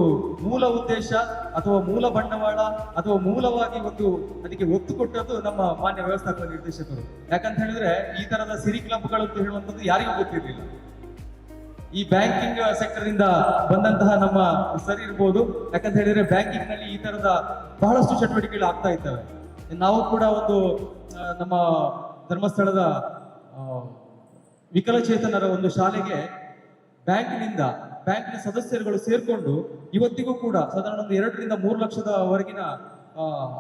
[SPEAKER 1] ಮೂಲ ಉದ್ದೇಶ ಅಥವಾ ಮೂಲ ಬಂಡವಾಳ ಅಥವಾ ಮೂಲವಾಗಿ ಒಂದು ಅದಕ್ಕೆ ಒತ್ತು ಕೊಟ್ಟದ್ದು ನಮ್ಮ ಮಾನ್ಯ ವ್ಯವಸ್ಥಾಪಕ ನಿರ್ದೇಶಕರು. ಯಾಕಂತ ಹೇಳಿದ್ರೆ ಈ ತರದ ಸಿರಿ ಕ್ಲಬ್ಗಳು ಅಂತ ಹೇಳುವಂಥದ್ದು ಯಾರಿಗೂ ಗೊತ್ತಿರಲಿಲ್ಲ. ಈ ಬ್ಯಾಂಕಿಂಗ್ ಸೆಕ್ಟರ್ ಇಂದ ಬಂದಂತಹ ನಮ್ಮ ಸರಿ ಇರ್ಬೋದು. ಯಾಕಂತ ಹೇಳಿದ್ರೆ ಬ್ಯಾಂಕಿಂಗ್ ನಲ್ಲಿ ಈ ತರದ ಬಹಳಷ್ಟು ಚಟುವಟಿಕೆಗಳು ಆಗ್ತಾ ಇದ್ದಾವೆ. ನಾವು ಕೂಡ ಒಂದು ನಮ್ಮ ಧರ್ಮಸ್ಥಳದ ವಿಕಲಚೇತನರ ಒಂದು ಶಾಲೆಗೆ ಬ್ಯಾಂಕಿನಿಂದ ಬ್ಯಾಂಕಿನ ಸದಸ್ಯರುಗಳು ಸೇರ್ಕೊಂಡು ಇವತ್ತಿಗೂ ಕೂಡ ಸಾಧಾರಣ ಒಂದು 2 ರಿಂದ 3 ಲಕ್ಷದವರೆಗಿನ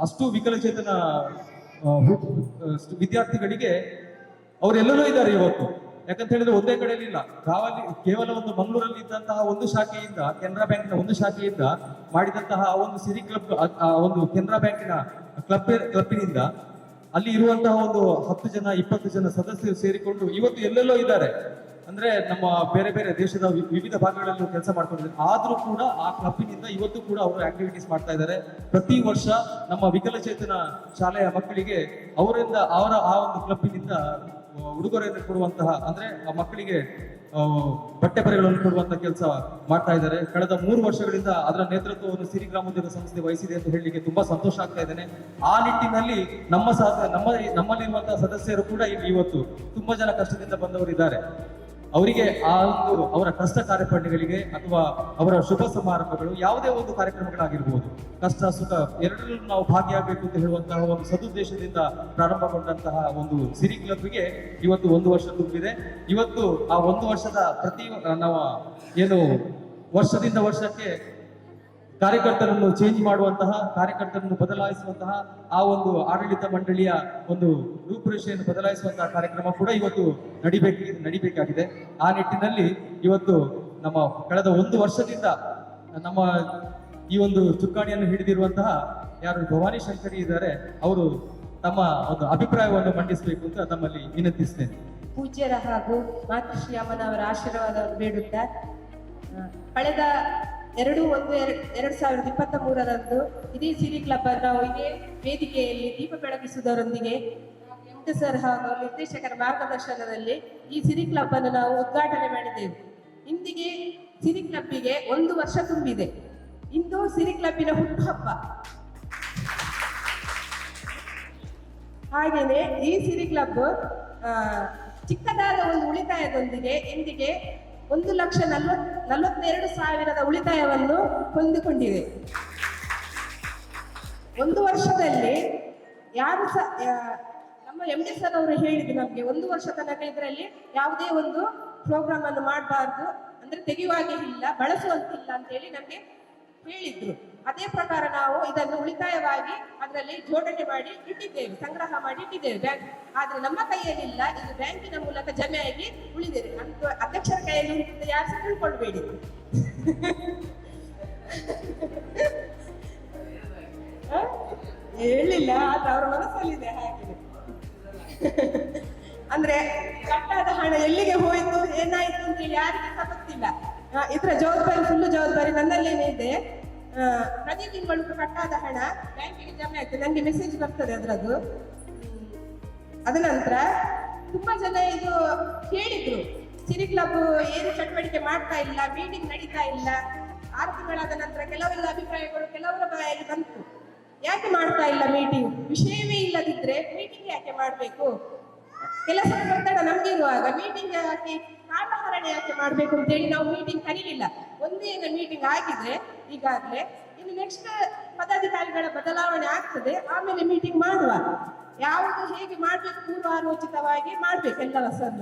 [SPEAKER 1] ಅಷ್ಟು ವಿಕಲಚೇತನ ವಿದ್ಯಾರ್ಥಿಗಳಿಗೆ ಅವರೆಲ್ಲರೂ ಇದ್ದಾರೆ ಇವತ್ತು. ಯಾಕಂತ ಹೇಳಿದ್ರೆ ಒಂದೇ ಕಡೆಯಲ್ಲಿ ಇಲ್ಲ, ಕೇವಲ ಒಂದು ಮಂಗಳೂರಲ್ಲಿ ಇದ್ದಂತಹ ಒಂದು ಶಾಖೆಯಿಂದ, ಕೆನರಾ ಬ್ಯಾಂಕಿನ ಒಂದು ಶಾಖೆಯಿಂದ ಮಾಡಿದಂತಹ ಒಂದು ಸಿರಿ ಕ್ಲಬ್, ಒಂದು ಕೆನರಾ ಬ್ಯಾಂಕಿನ ಕ್ಲಬ್ಬಿನಿಂದ ಅಲ್ಲಿ ಇರುವಂತಹ ಒಂದು 10 ಜನ 20 ಜನ ಸದಸ್ಯರು ಸೇರಿಕೊಂಡು ಇವತ್ತು ಎಲ್ಲೆಲ್ಲೋ ಇದ್ದಾರೆ. ಅಂದ್ರೆ ನಮ್ಮ ಬೇರೆ ಬೇರೆ ದೇಶದ ವಿವಿಧ ಭಾಗಗಳಲ್ಲೂ ಕೆಲಸ ಮಾಡ್ಕೊಂಡಿದ್ದಾರೆ. ಆದ್ರೂ ಕೂಡ ಆ ಕ್ಲಬ್ಬಿನಿಂದ ಇವತ್ತು ಕೂಡ ಅವರು ಆಕ್ಟಿವಿಟೀಸ್ ಮಾಡ್ತಾ ಇದ್ದಾರೆ. ಪ್ರತಿ ವರ್ಷ ನಮ್ಮ ವಿಕಲಚೇತನ ಶಾಲೆಯ ಮಕ್ಕಳಿಗೆ ಅವರಿಂದ ಆ ಒಂದು ಕ್ಲಬ್ಬಿನಿಂದ ಉಡುಗೊರೆಯನ್ನು ಕೊಡುವಂತಹ, ಅಂದ್ರೆ ಆ ಮಕ್ಕಳಿಗೆ ಬಟ್ಟೆ ಬರೆಗಳನ್ನು ಕೊಡುವಂತಹ ಕೆಲಸ ಮಾಡ್ತಾ ಇದ್ದಾರೆ. ಕಳೆದ 3 ವರ್ಷಗಳಿಂದ ಅದರ ನೇತೃತ್ವವನ್ನು ಸಿರಿ ಗ್ರಾಮೋದ್ಯೋಗ ಸಂಸ್ಥೆ ವಹಿಸಿದೆ ಅಂತ ಹೇಳಲಿಕ್ಕೆ ತುಂಬಾ ಸಂತೋಷ ಆಗ್ತಾ ಇದ್ದೇನೆ. ಆ ನಿಟ್ಟಿನಲ್ಲಿ ನಮ್ಮಲ್ಲಿರುವಂತಹ ಸದಸ್ಯರು ಕೂಡ ಇಲ್ಲಿ ಇವತ್ತು ತುಂಬಾ ಜನ ಕಷ್ಟದಿಂದ ಬಂದವರಿದ್ದಾರೆ. ಅವರಿಗೆ ಆ ಒಂದು ಅವರ ಕಷ್ಟ ಕಾರ್ಯಪಡೆಗಳಿಗೆ ಅಥವಾ ಅವರ ಶುಭ ಸಮಾರಂಭಗಳು, ಯಾವುದೇ ಒಂದು ಕಾರ್ಯಕ್ರಮಗಳಾಗಿರ್ಬೋದು, ಕಷ್ಟ ಸುಖ ಎರಡರಲ್ಲೂ ನಾವು ಭಾಗಿಯಾಗಬೇಕು ಅಂತ ಹೇಳುವಂತಹ ಒಂದು ಸದುದ್ದೇಶದಿಂದ ಪ್ರಾರಂಭಗೊಂಡಂತಹ ಒಂದು ಸಿರಿ ಕ್ಲಬ್ಗೆ ಇವತ್ತು 1 ವರ್ಷ ತುಂಬಿದೆ. ಇವತ್ತು ಆ 1 ವರ್ಷದ ನಾವು ಏನು ವರ್ಷದಿಂದ ವರ್ಷಕ್ಕೆ ಕಾರ್ಯಕರ್ತರನ್ನು ಚೇಂಜ್ ಮಾಡುವಂತಹ, ಕಾರ್ಯಕರ್ತರನ್ನು ಬದಲಾಯಿಸುವಂತಹ, ಆ ಒಂದು ಆಡಳಿತ ಮಂಡಳಿಯ ಒಂದು ರೂಪುರೇಷೆಯನ್ನು ಬದಲಾಯಿಸುವಂತಹ ಕಾರ್ಯಕ್ರಮ ಕೂಡ ಇವತ್ತು ನಡಿಬೇಕಾಗಿದೆ. ಆ ನಿಟ್ಟಿನಲ್ಲಿ ಇವತ್ತು ನಮ್ಮ ಕಳೆದ 1 ವರ್ಷದಿಂದ ನಮ್ಮ ಈ ಒಂದು ಚುಕ್ಕಾಣಿಯನ್ನು ಹಿಡಿದಿರುವಂತಹ ಯಾರು ಭವಾನಿ ಶಂಕರಿ ಇದ್ದಾರೆ, ಅವರು ತಮ್ಮ ಒಂದು ಅಭಿಪ್ರಾಯವನ್ನು ಮಂಡಿಸಬೇಕು ಅಂತ ತಮ್ಮಲ್ಲಿ ವಿನಂತಿಸ್ತೇನೆ.
[SPEAKER 4] ಪೂಜ್ಯರ ಹಾಗೂ ಮಾತೃಶ್ರೀ ಅಮ್ಮನವರ ಆಶೀರ್ವಾದ ಬೇಡುತ್ತಾ, ಕಳೆದ 2/1/2023 ಇದೇ ಸಿರಿ ಕ್ಲಬ್ ನಾವು ಇದೇ ವೇದಿಕೆಯಲ್ಲಿ ದೀಪ ಬೆಳಗಿಸುವುದರೊಂದಿಗೆ ಎಂ ಸರ್ ಹಾಗೂ ನಿರ್ದೇಶಕರ ಮಾರ್ಗದರ್ಶನದಲ್ಲಿ ಈ ಸಿರಿ ಕ್ಲಬ್ ಅನ್ನು ನಾವು ಉದ್ಘಾಟನೆ ಮಾಡಿದೆವು. ಇಂದಿಗೆ ಸಿರಿ ಕ್ಲಬ್ಬಿಗೆ 1 ವರ್ಷ ತುಂಬಿದೆ. ಇಂದು ಸಿರಿ ಕ್ಲಬ್ಬಿನ ಹುಟ್ಟುಹಬ್ಬ. ಹಾಗೇನೆ ಈ ಸಿರಿ ಕ್ಲಬ್ ಚಿಕ್ಕದಾದ ಒಂದು ಉಳಿತಾಯದೊಂದಿಗೆ ಇಂದಿಗೆ 1,42,000 ಉಳಿತಾಯವನ್ನು ಹೊಂದಿಕೊಂಡಿದೆ. 1 ವರ್ಷದಲ್ಲಿ ಯಾರು ನಮ್ಮ MD ಸರ್ ಅವರು ಹೇಳಿದ್ರು ನಮಗೆ 1 ವರ್ಷ ತನಕ ಇದರಲ್ಲಿ ಯಾವುದೇ ಒಂದು ಪ್ರೋಗ್ರಾಮ್ ಅನ್ನು ಮಾಡಬಾರ್ದು, ಅಂದ್ರೆ ತೆಗೆಯುವಾಗೆ ಇಲ್ಲ, ಬಳಸುವಂತಿಲ್ಲ ಅಂತ ಹೇಳಿ ನಮಗೆ ಹೇಳಿದ್ರು. ಅದೇ ಪ್ರಕಾರ ನಾವು ಇದನ್ನು ಉಳಿತಾಯವಾಗಿ ಅದರಲ್ಲಿ ಜೋಡಣೆ ಮಾಡಿ ಇಟ್ಟಿದ್ದೇವೆ, ಸಂಗ್ರಹ ಮಾಡಿ ಇಟ್ಟಿದ್ದೇವೆ ಬ್ಯಾಂಕ್. ಆದ್ರೆ ನಮ್ಮ ಕೈಯಲ್ಲಿಲ್ಲ, ಇದು ಬ್ಯಾಂಕಿನ ಮೂಲಕ ಜಮೆಯಾಗಿ ಉಳಿದಿದೆ. ಅಂತ ಅಧ್ಯಕ್ಷರ ಕೈಯಲ್ಲಿ ಯಾರು ಸಹ ತಿಳ್ಕೊಳ್ಬೇಡಿ. ಹೇಳಿಲ್ಲ, ಆದ್ರೆ ಅವರ ಮನಸ್ಸಲ್ಲಿದೆ ಹಾಗೆ. ಅಂದ್ರೆ ಕಟ್ಟಾದ ಹಣ ಎಲ್ಲಿಗೆ ಹೋಯ್ತು, ಏನಾಯ್ತು ಅಂತ ಹೇಳಿ ಯಾರಿಗೆ ಸಹ ಗೊತ್ತಿಲ್ಲ. ಇದರ ಜವಾಬ್ದಾರಿ, ಫುಲ್ಲು ಜವಾಬ್ದಾರಿ ನನ್ನಲ್ಲೇನೆ ಇದೆ. ಪ್ರತಿ ತಿಂಗಳು ಕಟ್ಟಾದ ಹಣ ಬ್ಯಾಂಕಿಗೆ ಜಮೆ ಆಗ್ತದೆ, ನನಗೆ ಮೆಸೇಜ್ ಬರ್ತದೆ ಅದರದ್ದು. ಅದ ನಂತರ ತುಂಬಾ ಜನ ಇದು ಹೇಳಿದ್ರು, ಸಿರಿ ಕ್ಲಬ್ ಏನು ಚಟುವಟಿಕೆ ಮಾಡ್ತಾ ಇಲ್ಲ, ಮೀಟಿಂಗ್ ನಡೀತಾ ಇಲ್ಲ. 6 ತಿಂಗಳಾದ ನಂತರ ಕೆಲವೆಲ್ಲ ಅಭಿಪ್ರಾಯಗಳು ಕೆಲವರ ಬಾಯಲ್ಲಿ ಬಂತು. ಯಾಕೆ ಮಾಡ್ತಾ ಇಲ್ಲ ಮೀಟಿಂಗ್? ವಿಷಯವೇ ಇಲ್ಲದಿದ್ರೆ ಮೀಟಿಂಗ್ ಯಾಕೆ ಮಾಡಬೇಕು? ಕೆಲಸ ಒತ್ತಡ ನಮ್ಗೆ ಇರುವಾಗ ಮೀಟಿಂಗ್ ಯಾಕೆ, ಕಾಲಹರಣೆ ಯಾಕೆ ಮಾಡ್ಬೇಕು ಅಂತ ಹೇಳಿ ನಾವು ಮೀಟಿಂಗ್ ಕರೀಲಿಲ್ಲ. ಒಂದೇ ಮೀಟಿಂಗ್ ಆಗಿದೆ ಈಗಾಗಲೇ. ಇನ್ನು ನೆಕ್ಸ್ಟ್ ಪದಾಧಿಕಾರಿಗಳ ಬದಲಾವಣೆ ಆಗ್ತದೆ, ಆಮೇಲೆ ಮೀಟಿಂಗ್ ಮಾಡುವ. ಯಾವುದು ಹೇಗೆ ಮಾಡ್ಬೇಕು ಪೂರ್ವಾಲೋಚಿತವಾಗಿ ಮಾಡ್ಬೇಕು ಎಲ್ಲವ ಸರ್.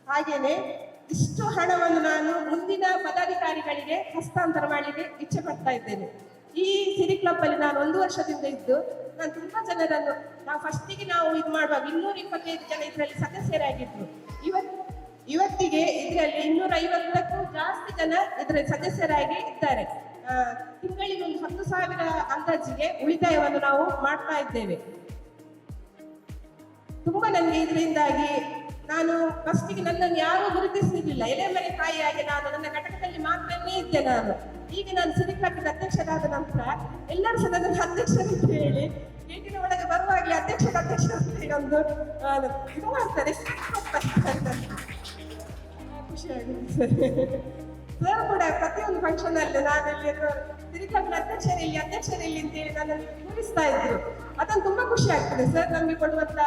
[SPEAKER 4] ಹಾಗೇನೆ ಇಷ್ಟು ಹಣವನ್ನು ನಾನು ಮುಂದಿನ ಪದಾಧಿಕಾರಿಗಳಿಗೆ ಹಸ್ತಾಂತರ ಮಾಡಲಿಕ್ಕೆ ಇಚ್ಛೆ ಪಡ್ತಾ ಇದ್ದೇನೆ. ಈ ಸಿರಿ ಕ್ಲಬ್ ಅಲ್ಲಿ ನಾನು 1 ವರ್ಷದಿಂದ ಇದ್ದು ನಾನು ತುಂಬಾ ಜನರನ್ನು, ನಾವು ಫಸ್ಟಿಗೆ ನಾವು ಇದು ಮಾಡುವಾಗ 225 ಜನ ಇದರಲ್ಲಿ ಸದಸ್ಯರಾಗಿದ್ರು. ಇವತ್ತಿಗೆ ಇದರಲ್ಲಿ 250ಕ್ಕೂ ಜಾಸ್ತಿ ಜನ ಇದರಲ್ಲಿ ಸದಸ್ಯರಾಗಿ ಇದ್ದಾರೆ. ತಿಂಗಳಿಗೆ ಒಂದು 10,000 ಅಂದಾಜಿಗೆ ಉಳಿತಾಯವನ್ನು ನಾವು ಮಾಡ್ತಾ ಇದ್ದೇವೆ. ತುಂಬಾ ನನಗೆ ಇದರಿಂದಾಗಿ, ನಾನು ಫಸ್ಟಿಗೆ ನನ್ನನ್ನು ಯಾರೂ ಗುರುತಿಸಲಿಲ್ಲ, ಎಲೆಮರೆ ತಾಯಿಯಾಗಿ ನಾನು ನನ್ನ ಘಟಕದಲ್ಲಿ ಮಾತ್ರನೇ ಇದ್ದೆ ನಾನು. ಈಗ ನಾನು ಸಿರಿ ಕ್ಲಬ್ಬಿನ ಅಧ್ಯಕ್ಷರಾದ ನಂತರ ಎಲ್ಲರೂ ಸಹ ನನ್ನ ಅಧ್ಯಕ್ಷರಂತ ಹೇಳಿ ಗೇಟಿನ ಒಳಗೆ ಬರುವಾಗಲೇ ಅಧ್ಯಕ್ಷ ಅಂತ ಹೇಳಿ ಒಂದು ಇದು ಮಾಡ್ತಾರೆ. ಖುಷಿಯಾಗುತ್ತೆ ಸರ್ ಕೂಡ ಪ್ರತಿಯೊಂದು ಫಂಕ್ಷನ್ ಅಲ್ಲಿ ನಾನಲ್ಲಿ ಸಿರಿ ಕ್ಲಬ್ನ ಅಧ್ಯಕ್ಷರಲ್ಲಿ ಅಂತೇಳಿ ನನ್ನನ್ನು ಕೂರಿಸ್ತಾ ಇದ್ರು. ಅದನ್ನು ತುಂಬಾ ಖುಷಿ ಆಗ್ತದೆ ಸರ್. ನಮಗೆ ಕೊಡುವಂತ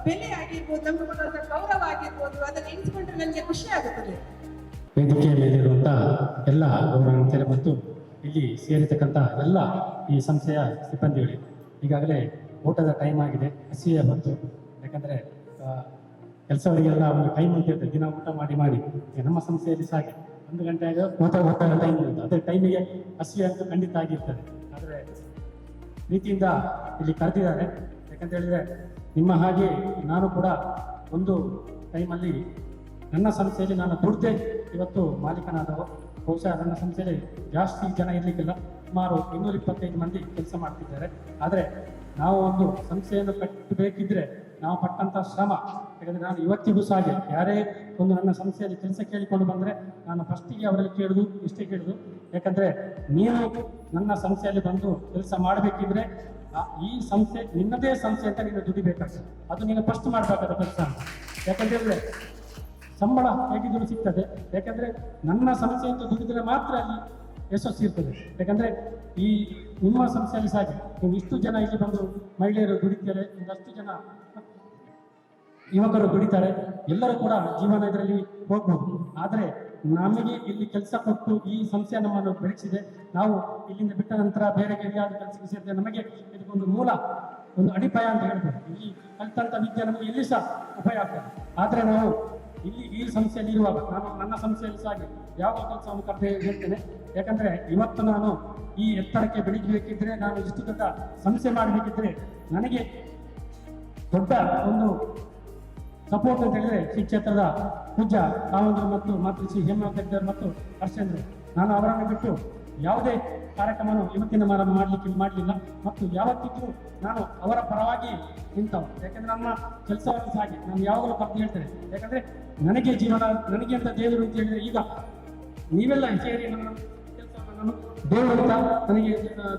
[SPEAKER 4] ಬೆಲೆ ಆಗಿರ್ಬೋದು, ನಮ್ಗೆ ಕೊಡುವಂತ ಗೌರವ ಆಗಿರ್ಬೋದು, ಅದನ್ನು ಎಣಿಸಿಕೊಂಡ್ರೆ ನನಗೆ ಖುಷಿ ಆಗುತ್ತದೆ.
[SPEAKER 5] ವೇದಿಕೆಯ ಮೇಲಿರುವಂಥ ಎಲ್ಲ ಗೌರವಾನ್ವಿತರೆ ಮತ್ತು ಇಲ್ಲಿ ಸೇರಿರ್ತಕ್ಕಂಥ ಎಲ್ಲ ಈ ಸಂಸ್ಥೆಯ ಸಿಬ್ಬಂದಿಗಳಿಗೆ ಈಗಾಗಲೇ ಊಟದ ಟೈಮ್ ಆಗಿದೆ, ಹಸಿವೆ ಬಂತು. ಯಾಕಂದರೆ ಕೆಲಸವರಿಗೆಲ್ಲ ಒಂದು ಟೈಮ್ ಅಂತ ಇರ್ತದೆ, ದಿನ ಊಟ ಮಾಡಿ ನಮ್ಮ ಸಂಸ್ಥೆಯಲ್ಲಿ ಸಹ ಹಾಗೆ 1 ಗಂಟೆ ಹೋಗುವಾಗ ಟೈಮ್ ಇರುತ್ತೆ, ಅದೇ ಟೈಮಿಗೆ ಹಸಿವೆ ಅಂತೂ ಖಂಡಿತ ಆಗಿರ್ತದೆ. ಆದರೆ ಪ್ರೀತಿಯಿಂದ ಇಲ್ಲಿ ಕರೆದಿದ್ದಾರೆ, ಯಾಕಂತ ಹೇಳಿದ್ರೆ ನಿಮ್ಮ ಹಾಗೆ ನಾನು ಕೂಡ ಒಂದು ಟೈಮಲ್ಲಿ ನನ್ನ ಸಂಸ್ಥೆಯಲ್ಲಿ ನಾನು ದುಡ್ದೇ ಇವತ್ತು ಮಾಲೀಕನಾದವ. ಬಹುಶಃ ನನ್ನ ಸಂಸ್ಥೆಯಲ್ಲಿ ಜಾಸ್ತಿ ಜನ ಇರಲಿಕ್ಕಿಲ್ಲ, ಸುಮಾರು 225 ಮಂದಿ ಕೆಲಸ ಮಾಡ್ತಿದ್ದಾರೆ. ಆದರೆ ನಾವು ಒಂದು ಸಂಸ್ಥೆಯನ್ನು ಕಟ್ಟಬೇಕಿದ್ರೆ ನಾವು ಪಟ್ಟಂಥ ಶ್ರಮ, ಯಾಕಂದರೆ ನಾನು ಇವತ್ತಿಗೂ ಸಹ ಹಾಗೆ ಯಾರೇ ಒಂದು ನನ್ನ ಸಂಸ್ಥೆಯಲ್ಲಿ ಕೆಲಸ ಕೇಳಿಕೊಂಡು ಬಂದರೆ ನಾನು ಫಸ್ಟಿಗೆ ಅವರಲ್ಲಿ ಕೇಳೋದು ಇಷ್ಟೇ ಕೇಳೋದು, ಯಾಕಂದರೆ ನೀನು ನನ್ನ ಸಂಸ್ಥೆಯಲ್ಲಿ ಬಂದು ಕೆಲಸ ಮಾಡಬೇಕಿದ್ರೆ ಈ ಸಂಸ್ಥೆ ನಿನ್ನದೇ ಸಂಸ್ಥೆ ಅಂತ ನೀನು ದುಡಿಬೇಕಾಗ್ತದೆ, ಅದು ನೀನು ಫಸ್ಟ್ ಮಾಡಬೇಕಾದ ಕೆಲಸ ಅಂತ. ಯಾಕಂತೇಳಿದ್ರೆ ಸಂಬಳ ಹೇಗಿದ್ದರೂ ಸಿಗ್ತದೆ, ಯಾಕಂದರೆ ನನ್ನ ಸಂಸ್ಥೆಯಿಂದ ದುಡಿದರೆ ಮಾತ್ರ ಅಲ್ಲಿ ಯಶಸ್ಸು ಇರ್ತದೆ. ಯಾಕಂದರೆ ಈ ನಿಮ್ಮ ಸಂಸ್ಥೆಯಲ್ಲಿ ಸಹ ನೀವು ಇಷ್ಟು ಜನ ಇಲ್ಲಿ ಬಂದು ಮಹಿಳೆಯರು ದುಡಿತಾರೆ, ಒಂದಷ್ಟು ಜನ ಯುವಕರು ದುಡಿತಾರೆ, ಎಲ್ಲರೂ ಕೂಡ ಜೀವನ ಇದರಲ್ಲಿ ಹೋಗ್ಬೋದು. ಆದರೆ ನಮಗೆ ಇಲ್ಲಿ ಕೆಲಸ ಕೊಟ್ಟು ಈ ಸಂಸ್ಥೆ ನಮ್ಮನ್ನು ಬೆಳೆಸಿದೆ. ನಾವು ಇಲ್ಲಿಂದ ಬಿಟ್ಟ ನಂತರ ಬೇರೆ ಎಲ್ಲಿಯಾದರೂ ಕೆಲಸಕ್ಕೆ ಸೇರಿದೆ ನಮಗೆ ಇದಕ್ಕೊಂದು ಮೂಲ ಒಂದು ಅಡಿಪಾಯ ಅಂತ ಹೇಳ್ಬೋದು. ಇಲ್ಲಿ ಕಲಿತಂಥ ವಿದ್ಯೆ ನಮಗೆ ಎಲ್ಲಿ ಸಹ ಉಪಯೋಗ ಆಗ್ತದೆ. ಆದರೆ ನಾವು ಇಲ್ಲಿ ಈ ಸಂಸ್ಥೆಯಲ್ಲಿ ಇರುವಾಗ ನಾನು ನನ್ನ ಸಂಸ್ಥೆಯಲ್ಲಿ ಸಹ ಯಾವ ಕೆಲಸವನ್ನು ಕರೆದು ಹೇಳ್ತೇನೆ, ಯಾಕಂದರೆ ಇವತ್ತು ನಾನು ಈ ಎತ್ತರಕ್ಕೆ ಬೆಳೀಬೇಕಿದ್ರೆ, ನಾನು ಇಷ್ಟು ದೊಡ್ಡ ಸಂಸ್ಥೆ ಮಾಡಬೇಕಿದ್ರೆ ನನಗೆ ದೊಡ್ಡ ಒಂದು ಸಪೋರ್ಟ್ ಅಂತ ಹೇಳಿದ್ರೆ ಶ್ರೀ ಕ್ಷೇತ್ರದ ಪೂಜ್ಯ ಕಾವಂದರು ಮತ್ತು ಮಾತೃಶ್ರೀ ಹೇಮಾವತಿ ಮತ್ತು ಹರ್ಷೇಂದ್ರ. ನಾನು ಅವರನ್ನು ಬಿಟ್ಟು ಯಾವುದೇ ಕಾರ್ಯಕ್ರಮವನ್ನು ಇವತ್ತಿನ ಮಾಡಲಿಲ್ಲ ಮತ್ತು ಯಾವತ್ತಿದ್ರೂ ನಾನು ಅವರ ಪರವಾಗಿ ನಿಂತವ. ಯಾಕಂದ್ರೆ ನಮ್ಮ ಕೆಲಸವನ್ನು ಸಹ ಹಾಗೆ ನಾನು ಯಾವಾಗಲೂ ಕರೆದು ಹೇಳ್ತೇನೆ, ಯಾಕಂದ್ರೆ ನನಗೆ ಜೀವನ ನನಗೆ ಅಂತ ದೇವರು ಅಂತ ಹೇಳಿದ್ರೆ ಈಗ ನೀವೆಲ್ಲ ಸೇರಿ ನನ್ನ ಕೆಲಸವನ್ನು ದೇವರು ಅಂತ ನನಗೆ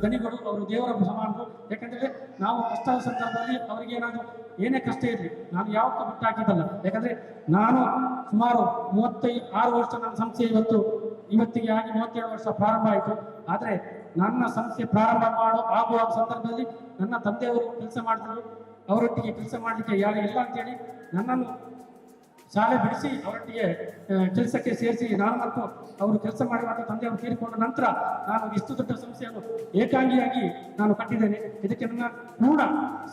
[SPEAKER 5] ದಣಿಗಳು ಅವರು ದೇವರ ಸಮಾನರು. ಯಾಕಂದ್ರೆ ನಾವು ಕಷ್ಟದ ಸಂದರ್ಭದಲ್ಲಿ ಅವರಿಗೆ ಏನಾದರೂ ಏನೇ ಕಷ್ಟ ಇರಲಿ ನಾನು ಯಾವತ್ತೂ ಬಿಟ್ಟು ಹಾಕಿದ್ದಲ್ಲ. ಯಾಕಂದ್ರೆ ನಾನು ಸುಮಾರು 36 ವರ್ಷ ನನ್ನ ಸಂಸ್ಥೆ ಇವತ್ತಿಗೆ ಆಗಿ 37 ವರ್ಷ ಪ್ರಾರಂಭ ಆಯಿತು. ಆದರೆ ನನ್ನ ಸಂಸ್ಥೆ ಪ್ರಾರಂಭ ಆಗುವ ಸಂದರ್ಭದಲ್ಲಿ ನನ್ನ ತಂದೆಯವರು ಕೆಲಸ ಮಾಡ್ತಿದ್ರು, ಅವರೊಟ್ಟಿಗೆ ಕೆಲಸ ಮಾಡಲಿಕ್ಕೆ ಯಾರು ಇಲ್ಲ ಅಂತೇಳಿ ನನ್ನನ್ನು ಶಾಲೆ ಬಿಡಿಸಿ ಅವರೊಟ್ಟಿಗೆ ಕೆಲಸಕ್ಕೆ ಸೇರಿಸಿ ನಾನು ಮತ್ತು ಅವರು ಕೆಲಸ ಮಾಡುವಾಗ ತಂದೆಯವರು ತೀರಿಕೊಂಡ ನಂತರ ನಾನು ಇಷ್ಟು ದೊಡ್ಡ ಸಂಸ್ಥೆಯನ್ನು ಏಕಾಂಗಿಯಾಗಿ ನಾನು ಕಟ್ಟಿದ್ದೇನೆ. ಇದಕ್ಕೆ ನನ್ನ ಪೂರ್ಣ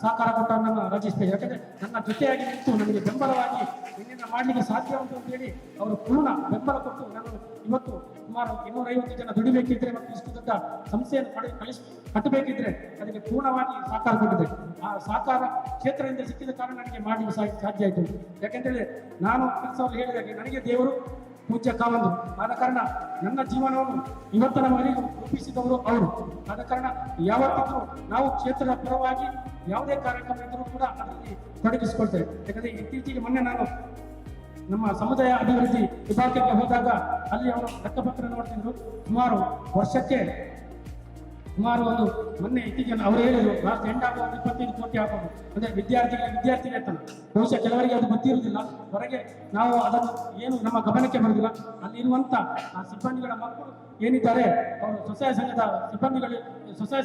[SPEAKER 5] ಸಹಕಾರ ಕೊಟ್ಟ ನನ್ನ ರಾಜೇಶ್ ಭಾಯಿ, ಯಾಕಂದರೆ ನನ್ನ ಜೊತೆಯಾಗಿ ನಿಂತು ನನಗೆ ಬೆಂಬಲವಾಗಿ ಇನ್ನೇನು ಮಾಡಲಿಕ್ಕೆ ಸಾಧ್ಯ ಉಂಟು ಅಂತೇಳಿ ಅವರು ಪೂರ್ಣ ಬೆಂಬಲ ಕೊಟ್ಟು ನಾನು ಇವತ್ತು ಸುಮಾರು 250 ಜನ ದುಡಿಬೇಕಿದ್ರೆ ಮತ್ತು ಇಷ್ಟು ದೊಡ್ಡ ಸಂಸ್ಥೆಯನ್ನು ಕಟ್ಟಬೇಕಿದ್ರೆ ಅದಕ್ಕೆ ಪೂರ್ಣವಾಗಿ ಸಹಕಾರ ಕೊಟ್ಟಿದೆ. ಆ ಸಹಕಾರ ಕ್ಷೇತ್ರದಿಂದ ಸಿಕ್ಕಿದ ಕಾರಣ ನನಗೆ ಮಾಡಲಿಕ್ಕೆ ಸಾಧ್ಯ ಆಯಿತು. ಯಾಕೆಂದರೆ ನಾನು ಕೆಲಸವನ್ನು ಹೇಳಿದಾಗೆ ನನಗೆ ದೇವರು ಪೂಜ್ಯ ಕಾವಂದರು. ಆದ ಕಾರಣ ನನ್ನ ಜೀವನವನ್ನು ಇವತ್ತಿನವರೆಗೂ ರೂಪಿಸಿದವರು ಅವರು. ಆದ ಕಾರಣ ಯಾವತ್ತಿದ್ರೂ ನಾವು ಕ್ಷೇತ್ರದ ಪರವಾಗಿ ಯಾವುದೇ ಕಾರ್ಯಕ್ರಮ ಇದ್ದರೂ ಕೂಡ ಅದರಲ್ಲಿ ತೊಡಗಿಸಿಕೊಳ್ತೇವೆ. ಯಾಕಂದರೆ ಇತ್ತೀಚೆಗೆ ಮೊನ್ನೆ ನಾನು ನಮ್ಮ ಸಮುದಾಯ ಅಭಿವೃದ್ಧಿ ವಿಭಾಗಕ್ಕೆ ಹೋದಾಗ ಅಲ್ಲಿ ಅವರು ಲೆಕ್ಕಪತ್ರ ನೋಡ್ತಿದ್ರು. ಸುಮಾರು ಒಂದು ಮೊನ್ನೆ ಇತ್ತೀಚೆಗೆ ಅವರು ಹೇಳಿದ್ರು ಲಾಸ್ಟ್ ಎಂಡ್ ಆಗುವ 25 ಕೋಟಿ ಆಗ್ಬೋದು. ಅಂದರೆ ವಿದ್ಯಾರ್ಥಿ ವೇತನ. ಬಹುಶಃ ಕೆಲವರಿಗೆ ಅದು ಗೊತ್ತಿರುವುದಿಲ್ಲ, ಹೊರಗೆ ನಾವು ಅದನ್ನು ಏನು ನಮ್ಮ ಗಮನಕ್ಕೆ ಬರುವುದಿಲ್ಲ. ಅಲ್ಲಿರುವಂಥ ಆ ಸಿಬ್ಬಂದಿಗಳ ಮಕ್ಕಳು ಏನಿದ್ದಾರೆ ಅವರು ಸ್ವಸಹಾಯ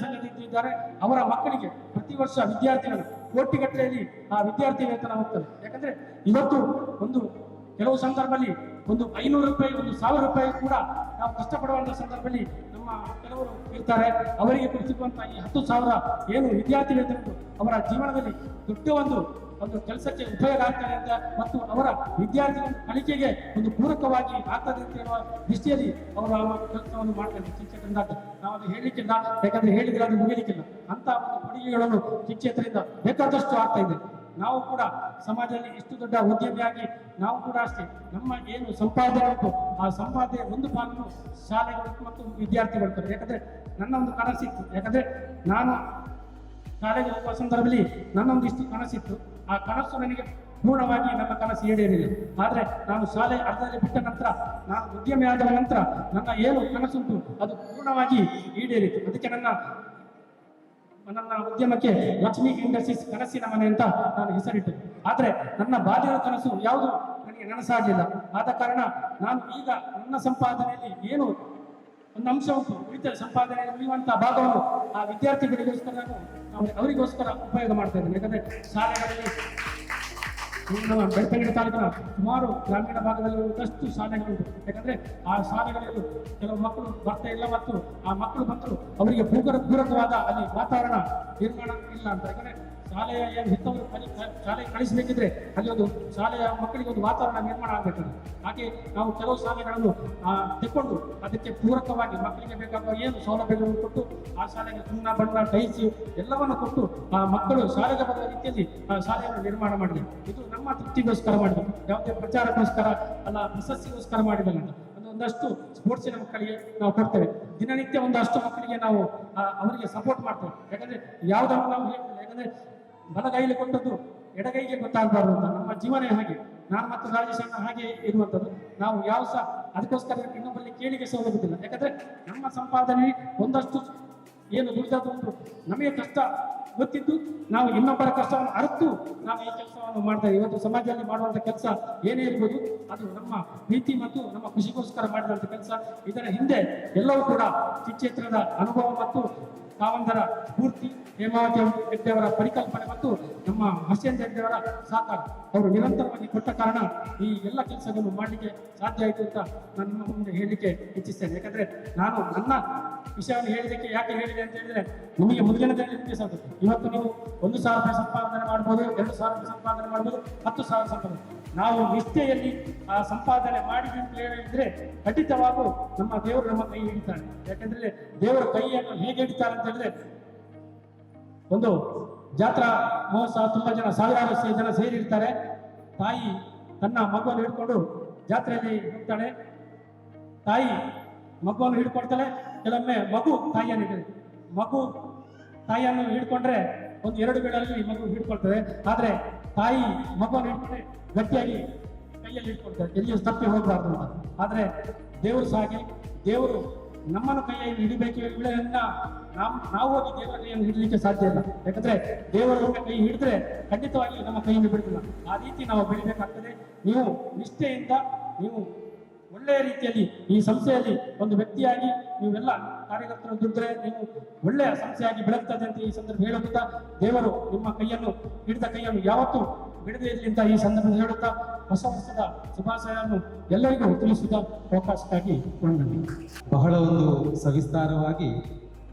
[SPEAKER 5] ಸಂಘದಿಂದ ಇದ್ದಾರೆ, ಅವರ ಮಕ್ಕಳಿಗೆ ಪ್ರತಿ ವರ್ಷ ವಿದ್ಯಾರ್ಥಿಗಳು ಕೋಟಿಗಟ್ಟಲೆಯಲ್ಲಿ ಆ ವಿದ್ಯಾರ್ಥಿ ವೇತನ ಹೋಗ್ತದೆ. ಯಾಕಂದ್ರೆ ಇವತ್ತು ಕೆಲವು ಸಂದರ್ಭದಲ್ಲಿ ಒಂದು 500 ರೂಪಾಯಿ, 1000 ರೂಪಾಯಿ ಕೂಡ ನಾವು ಕಷ್ಟಪಡುವಂಥ ಸಂದರ್ಭದಲ್ಲಿ ನಮ್ಮ ಕೆಲವರು ಇರ್ತಾರೆ. ಅವರಿಗೆ ಸಿಗುವಂಥ ಈ 10,000 ಏನು ವಿದ್ಯಾರ್ಥಿ ವೇತನ ಅವರ ಜೀವನದಲ್ಲಿ ದೊಡ್ಡ ಒಂದು ಕೆಲಸಕ್ಕೆ ಉಪಯೋಗ ಆಗ್ತದೆ ಅಂತ ಮತ್ತು ಅವರ ವಿದ್ಯಾರ್ಥಿಗಳ ಕಲಿಕೆಗೆ ಒಂದು ಪೂರಕವಾಗಿ ಆಗ್ತದೆ ಅಂತ ಹೇಳುವ ದೃಷ್ಟಿಯಲ್ಲಿ ಅವರು ಕೆಲಸವನ್ನು ಮಾಡ್ತಾರೆ. ಶಿಕ್ಷಕರಿಂದ ನಾವು ಅದು ಹೇಳಲಿಕ್ಕಿಲ್ಲ, ಯಾಕಂದ್ರೆ ಹೇಳಿದ್ರೆ ಅದು ಮುಗಿಲಿಕ್ಕಿಲ್ಲ. ಅಂತ ಒಂದು ಕೊಡುಗೆಗಳನ್ನು ಶಿಕ್ಷಕರಿಂದ ಬೇಕಾದಷ್ಟು ಆಗ್ತಾ ಇದೆ. ನಾವು ಕೂಡ ಸಮಾಜದಲ್ಲಿ ಇಷ್ಟು ದೊಡ್ಡ ಉದ್ಯಮಿಯಾಗಿ ನಾವು ಕೂಡ ಅಷ್ಟೇ ನಮ್ಮ ಏನು ಸಂಪಾದನೆ ಉಂಟು ಆ ಸಂಪಾದನೆ ಒಂದು ಭಾಗವನ್ನು ಶಾಲೆಗಳು ಮತ್ತು ವಿದ್ಯಾರ್ಥಿಗಳು. ಯಾಕಂದ್ರೆ ನನ್ನ ಒಂದು ಕನಸಿತ್ತು, ಯಾಕಂದ್ರೆ ನಾನು ಶಾಲೆಗೆ ಹೋಗುವ ಸಂದರ್ಭದಲ್ಲಿ ನನ್ನೊಂದು ಇಷ್ಟು ಕನಸಿತ್ತು. ಆ ಕನಸು ನನಗೆ ಪೂರ್ಣವಾಗಿ ನನ್ನ ಕನಸು ಈಡೇರಿಲ್ಲ. ಆದರೆ ನಾನು ಶಾಲೆ ಅರ್ಧದಲ್ಲಿ ಬಿಟ್ಟ ನಂತರ ನಾನು ಉದ್ಯಮಿ ಆದ ನಂತರ ನನ್ನ ಏನು ಕನಸುಂಟು ಅದು ಪೂರ್ಣವಾಗಿ ಈಡೇರಿತು. ಅದಕ್ಕೆ ನನ್ನ ಉದ್ಯಮಕ್ಕೆ ಲಕ್ಷ್ಮಿ ಇಂಡಸ್ಟ್ರೀಸ್ ಕನಸಿನ ಮನೆ ಅಂತ ನಾನು ಹೆಸರಿಟ್ಟೆ. ಆದರೆ ನನ್ನ ಬಾಲ್ಯದ ಕನಸು ಯಾವುದು ನನಗೆ ನನಸಾಗಲಿಲ್ಲ. ಆದ ಕಾರಣ ನಾನು ಈಗ ನನ್ನ ಸಂಪಾದನೆಯಲ್ಲಿ ಏನು ಒಂದು ಅಂಶ ಉಂಟು ಉಳಿದ ಸಂಪಾದನೆಯಲ್ಲಿ ಉಳಿಯುವಂತಹ ಭಾಗವನ್ನು ಆ ವಿದ್ಯಾರ್ಥಿಗಳಿಗೋಸ್ಕರ ನಾನು ಅವರಿಗೋಸ್ಕರ ಉಪಯೋಗ ಮಾಡ್ತಾ ಇದ್ದೇನೆ. ಯಾಕಂದ್ರೆ ಶಾಲೆಗಳಲ್ಲಿ ನಮ್ಮ ಬೆಳ್ತಂಗಡಿ ತಾಲೂಕಿನ ಸುಮಾರು ಗ್ರಾಮೀಣ ಭಾಗದಲ್ಲಿ ಒಂದಷ್ಟು ಶಾಲೆಗಳುಂಟು. ಯಾಕಂದ್ರೆ ಆ ಶಾಲೆಗಳಲ್ಲಿ ಕೆಲವು ಮಕ್ಕಳು ಬರ್ತಾ ಇಲ್ಲ ಮತ್ತು ಆ ಮಕ್ಕಳು ಬಂದರು ಅವರಿಗೆ ಪೂರಕವಾದ ಅಲ್ಲಿ ವಾತಾವರಣ ನಿರ್ಮಾಣ ಇಲ್ಲ ಅಂತ. ಯಾಕಂದ್ರೆ ಶಾಲೆಯ ಏನು ಹೆತ್ತವರು ಶಾಲೆಗೆ ಕಳಿಸಬೇಕಿದ್ರೆ ಅಲ್ಲಿ ಒಂದು ಶಾಲೆಯ ಮಕ್ಕಳಿಗೆ ಒಂದು ವಾತಾವರಣ ನಿರ್ಮಾಣ ಆಗಬೇಕಾದ್ರೆ ಹಾಗೆ ನಾವು ಕೆಲವು ಶಾಲೆಗಳನ್ನು ತೆಕ್ಕೊಂಡು ಅದಕ್ಕೆ ಪೂರಕವಾಗಿ ಮಕ್ಕಳಿಗೆ ಬೇಕಾಗುವ ಏನು ಸೌಲಭ್ಯಗಳನ್ನು ಕೊಟ್ಟು ಆ ಶಾಲೆಗೆ ಸುಣ್ಣ ಬಣ್ಣ ಟೈಲ್ಸ್ ಎಲ್ಲವನ್ನು ಕೊಟ್ಟು ಆ ಮಕ್ಕಳು ಶಾಲೆಗೆ ಬರುವ ರೀತಿಯಲ್ಲಿ ಆ ಶಾಲೆಯನ್ನು ನಿರ್ಮಾಣ ಮಾಡಿದೆ. ಇದು ನಮ್ಮ ತೃಪ್ತಿಗೋಸ್ಕರ ಮಾಡಿದೆ, ಯಾವುದೇ ಪ್ರಚಾರಕ್ಕೋಸ್ಕರ ಅಲ್ಲ, ಪ್ರಶಸ್ತಿಗೋಸ್ಕರ ಮಾಡಿದಲ್ಲ. ಒಂದಷ್ಟು ಸ್ಪೋರ್ಟ್ಸಿನ ಮಕ್ಕಳಿಗೆ ನಾವು ಕೊಡ್ತೇವೆ, ದಿನನಿತ್ಯ ಒಂದಷ್ಟು ಮಕ್ಕಳಿಗೆ ನಾವು ಅವರಿಗೆ ಸಪೋರ್ಟ್ ಮಾಡ್ತೇವೆ. ಯಾಕಂದ್ರೆ ಯಾವುದನ್ನು ನಾವು ಹೇಳ್ತೇವೆ, ಯಾಕಂದ್ರೆ ಬಲಗೈಲಿ ಕೊಟ್ಟದ್ದು ಎಡಗೈಗೆ ಗೊತ್ತಾಗಬಾರ್ದು ಅಂತ ನಮ್ಮ ಜೀವನ ಹಾಗೆ. ನಾನು ಮತ್ತು ರಾಜೇಶ್ ಅಣ್ಣ ಹಾಗೆ ಇರುವಂಥದ್ದು. ನಾವು ಯಾವ ಸಹ ಅದಕ್ಕೋಸ್ಕರ ಇನ್ನೊಬ್ಬರಲ್ಲಿ ಕೇಳಿಗೆ ಸಹ ಹೋಗುದಿಲ್ಲ. ಯಾಕಂದ್ರೆ ನಮ್ಮ ಸಂಪಾದನೆ ಒಂದಷ್ಟು ಏನು ದುಡಿದದ್ದು ಉಂಟು, ನಮಗೆ ಕಷ್ಟ ಗೊತ್ತಿದ್ದು ನಾವು ಇನ್ನೊಬ್ಬರ ಕಷ್ಟವನ್ನು ಅರಿತು ನಾವು ಈ ಕೆಲಸವನ್ನು ಮಾಡ್ತೇವೆ. ಇವತ್ತು ಸಮಾಜದಲ್ಲಿ ಮಾಡುವಂಥ ಕೆಲಸ ಏನೇ ಇರ್ಬೋದು, ಅದು ನಮ್ಮ ಪ್ರೀತಿ ಮತ್ತು ನಮ್ಮ ಖುಷಿಗೋಸ್ಕರ ಮಾಡಿದಂಥ ಕೆಲಸ. ಇದರ ಹಿಂದೆ ಎಲ್ಲವೂ ಕೂಡ ಚಿತ್ರದ ಅನುಭವ ಮತ್ತು ಕಾವಂದರ ಸ್ಫೂರ್ತಿ, ಹೇಮಾವತಿ ಹೆಗ್ಡೆಯವರ ಪರಿಕಲ್ಪನೆ ಮತ್ತು ನಮ್ಮ ಹರ್ಷೇಂದ್ರ ಹೆಗ್ಡೆಯವರ ಸಹಕಾರ ಅವರು ನಿರಂತರವಾಗಿ ಕೊಟ್ಟ ಕಾರಣ ಈ ಎಲ್ಲ ಕೆಲಸಗಳನ್ನು ಮಾಡಲಿಕ್ಕೆ ಸಾಧ್ಯ ಆಯಿತು ಅಂತ ನಾನು ನಿಮ್ಮ ಮುಂದೆ ಹೇಳಲಿಕ್ಕೆ ಇಚ್ಛಿಸ್ತೇನೆ. ಯಾಕಂದ್ರೆ ನಾನು ನನ್ನ ವಿಷಯವನ್ನು ಹೇಳಿದಕ್ಕೆ ಯಾಕೆ ಹೇಳಿದೆ ಅಂತ ಹೇಳಿದ್ರೆ, ನಿಮಗೆ ಮುಂದಿನದಲ್ಲಿ ವ್ಯತ್ಯಾಸ ಆಗುತ್ತೆ. ಇವತ್ತು ನೀವು 1,000 ರೂಪಾಯಿ ಸಂಪಾದನೆ ಮಾಡ್ಬೋದು, 2,000 ರೂಪಾಯಿ ಸಂಪಾದನೆ ಮಾಡ್ಬೋದು, 10,000 ಸಂಪಾದನೆ. ನಾವು ನಿಷ್ಠೆಯಲ್ಲಿ ಆ ಸಂಪಾದನೆ ಮಾಡಿದ್ರೆ ಖಂಡಿತವಾಗೂ ನಮ್ಮ ದೇವರು ನಮ್ಮ ಕೈ ಹಿಡಿತಾನೆ. ಯಾಕಂದ್ರೆ ದೇವರ ಕೈಯನ್ನು ಹೇಗೆ ಹಿಡಿತಾರೆ ಅಂತ ಹೇಳಿದ್ರೆ, ಒಂದು ಜಾತ್ರಾ ಮಹೋತ್ಸವ, ತುಂಬಾ ಜನ, ಸಾವಿರಾರು ಜನ ಸೇರಿರ್ತಾರೆ. ತಾಯಿ ತನ್ನ ಮಗುವನ್ನು ಹಿಡ್ಕೊಂಡು ಜಾತ್ರೆಯಲ್ಲಿ ಹೋಗ್ತಾಳೆ. ತಾಯಿ ಮಗುವನ್ನು ಹಿಡ್ಕೊಳ್ತಾಳೆ. ಕೆಲವೊಮ್ಮೆ ಮಗು ತಾಯಿಯನ್ನು ಹಿಡಿದು, ಮಗು ತಾಯಿಯನ್ನು ಹಿಡ್ಕೊಂಡ್ರೆ ಒಂದು 2 ವೇಳೆಯಲ್ಲಿ ಮಗು ಹಿಡ್ಕೊಳ್ತದೆ. ಆದ್ರೆ ತಾಯಿ ಮಗುವನ್ನು ಹಿಡ್ಕೊಂಡ್ರೆ ಗಟ್ಟಿಯಾಗಿ ಕೈಯಲ್ಲಿ ಹಿಡ್ಕೊಳ್ತಾರೆ, ಎಲ್ಲಿಯೂ ತಪ್ಪಿ ಹೋಗಬಾರ್ದು ಅಂತ. ಆದ್ರೆ ದೇವರು ಸಹ ಹಾಗೆ, ದೇವರು ನಮ್ಮನ್ನು ಕೈಯಲ್ಲಿ ಹಿಡಿಬೇಕು. ಇವುಗಳನ್ನ ನಾವು ಹೋಗಿ ದೇವರ ಕೈಯನ್ನು ಹಿಡಲಿಕ್ಕೆ ಸಾಧ್ಯ ಇಲ್ಲ. ಯಾಕಂದ್ರೆ ದೇವರೊಮ್ಮೆ ಕೈ ಹಿಡಿದ್ರೆ ಖಂಡಿತವಾಗಿ ನಮ್ಮ ಕೈಯನ್ನು ಬಿಡುತ್ತಿಲ್ಲ. ಆ ರೀತಿ ನಾವು ಬೆಳಿಬೇಕಾಗ್ತದೆ. ನೀವು ನಿಷ್ಠೆಯಿಂದ, ನೀವು ಒಳ್ಳೆಯ ರೀತಿಯಲ್ಲಿ ಈ ಸಂಸ್ಥೆಯಲ್ಲಿ ಒಂದು ವ್ಯಕ್ತಿಯಾಗಿ ನೀವೆಲ್ಲ ಕಾರ್ಯಕರ್ತರು ದುಡಿದ್ರೆ ನೀವು ಒಳ್ಳೆಯ ಸಂಸ್ಥೆಯಾಗಿ ಬೆಳಗ್ತದೆ ಅಂತ ಈ ಸಂದರ್ಭ ಹೇಳುತ್ತಾ, ದೇವರು ನಿಮ್ಮ ಕೈಯನ್ನು ಹಿಡಿದ ಕೈಯನ್ನು ಯಾವತ್ತೂ ಬಿಡದೇ ಇರಲಿ ಅಂತ ಈ ಸಂದರ್ಭದಲ್ಲಿ ಹೇಳುತ್ತಾ, ಹೊಸ ವರ್ಷದ ಶುಭಾಶಯವನ್ನು ಎಲ್ಲರಿಗೂ ತಿಳಿಸಿದ ಅವಕಾಶಕ್ಕಾಗಿ ವಂದನೆ.
[SPEAKER 1] ಬಹಳ ಒಂದು ಸವಿಸ್ತಾರವಾಗಿ,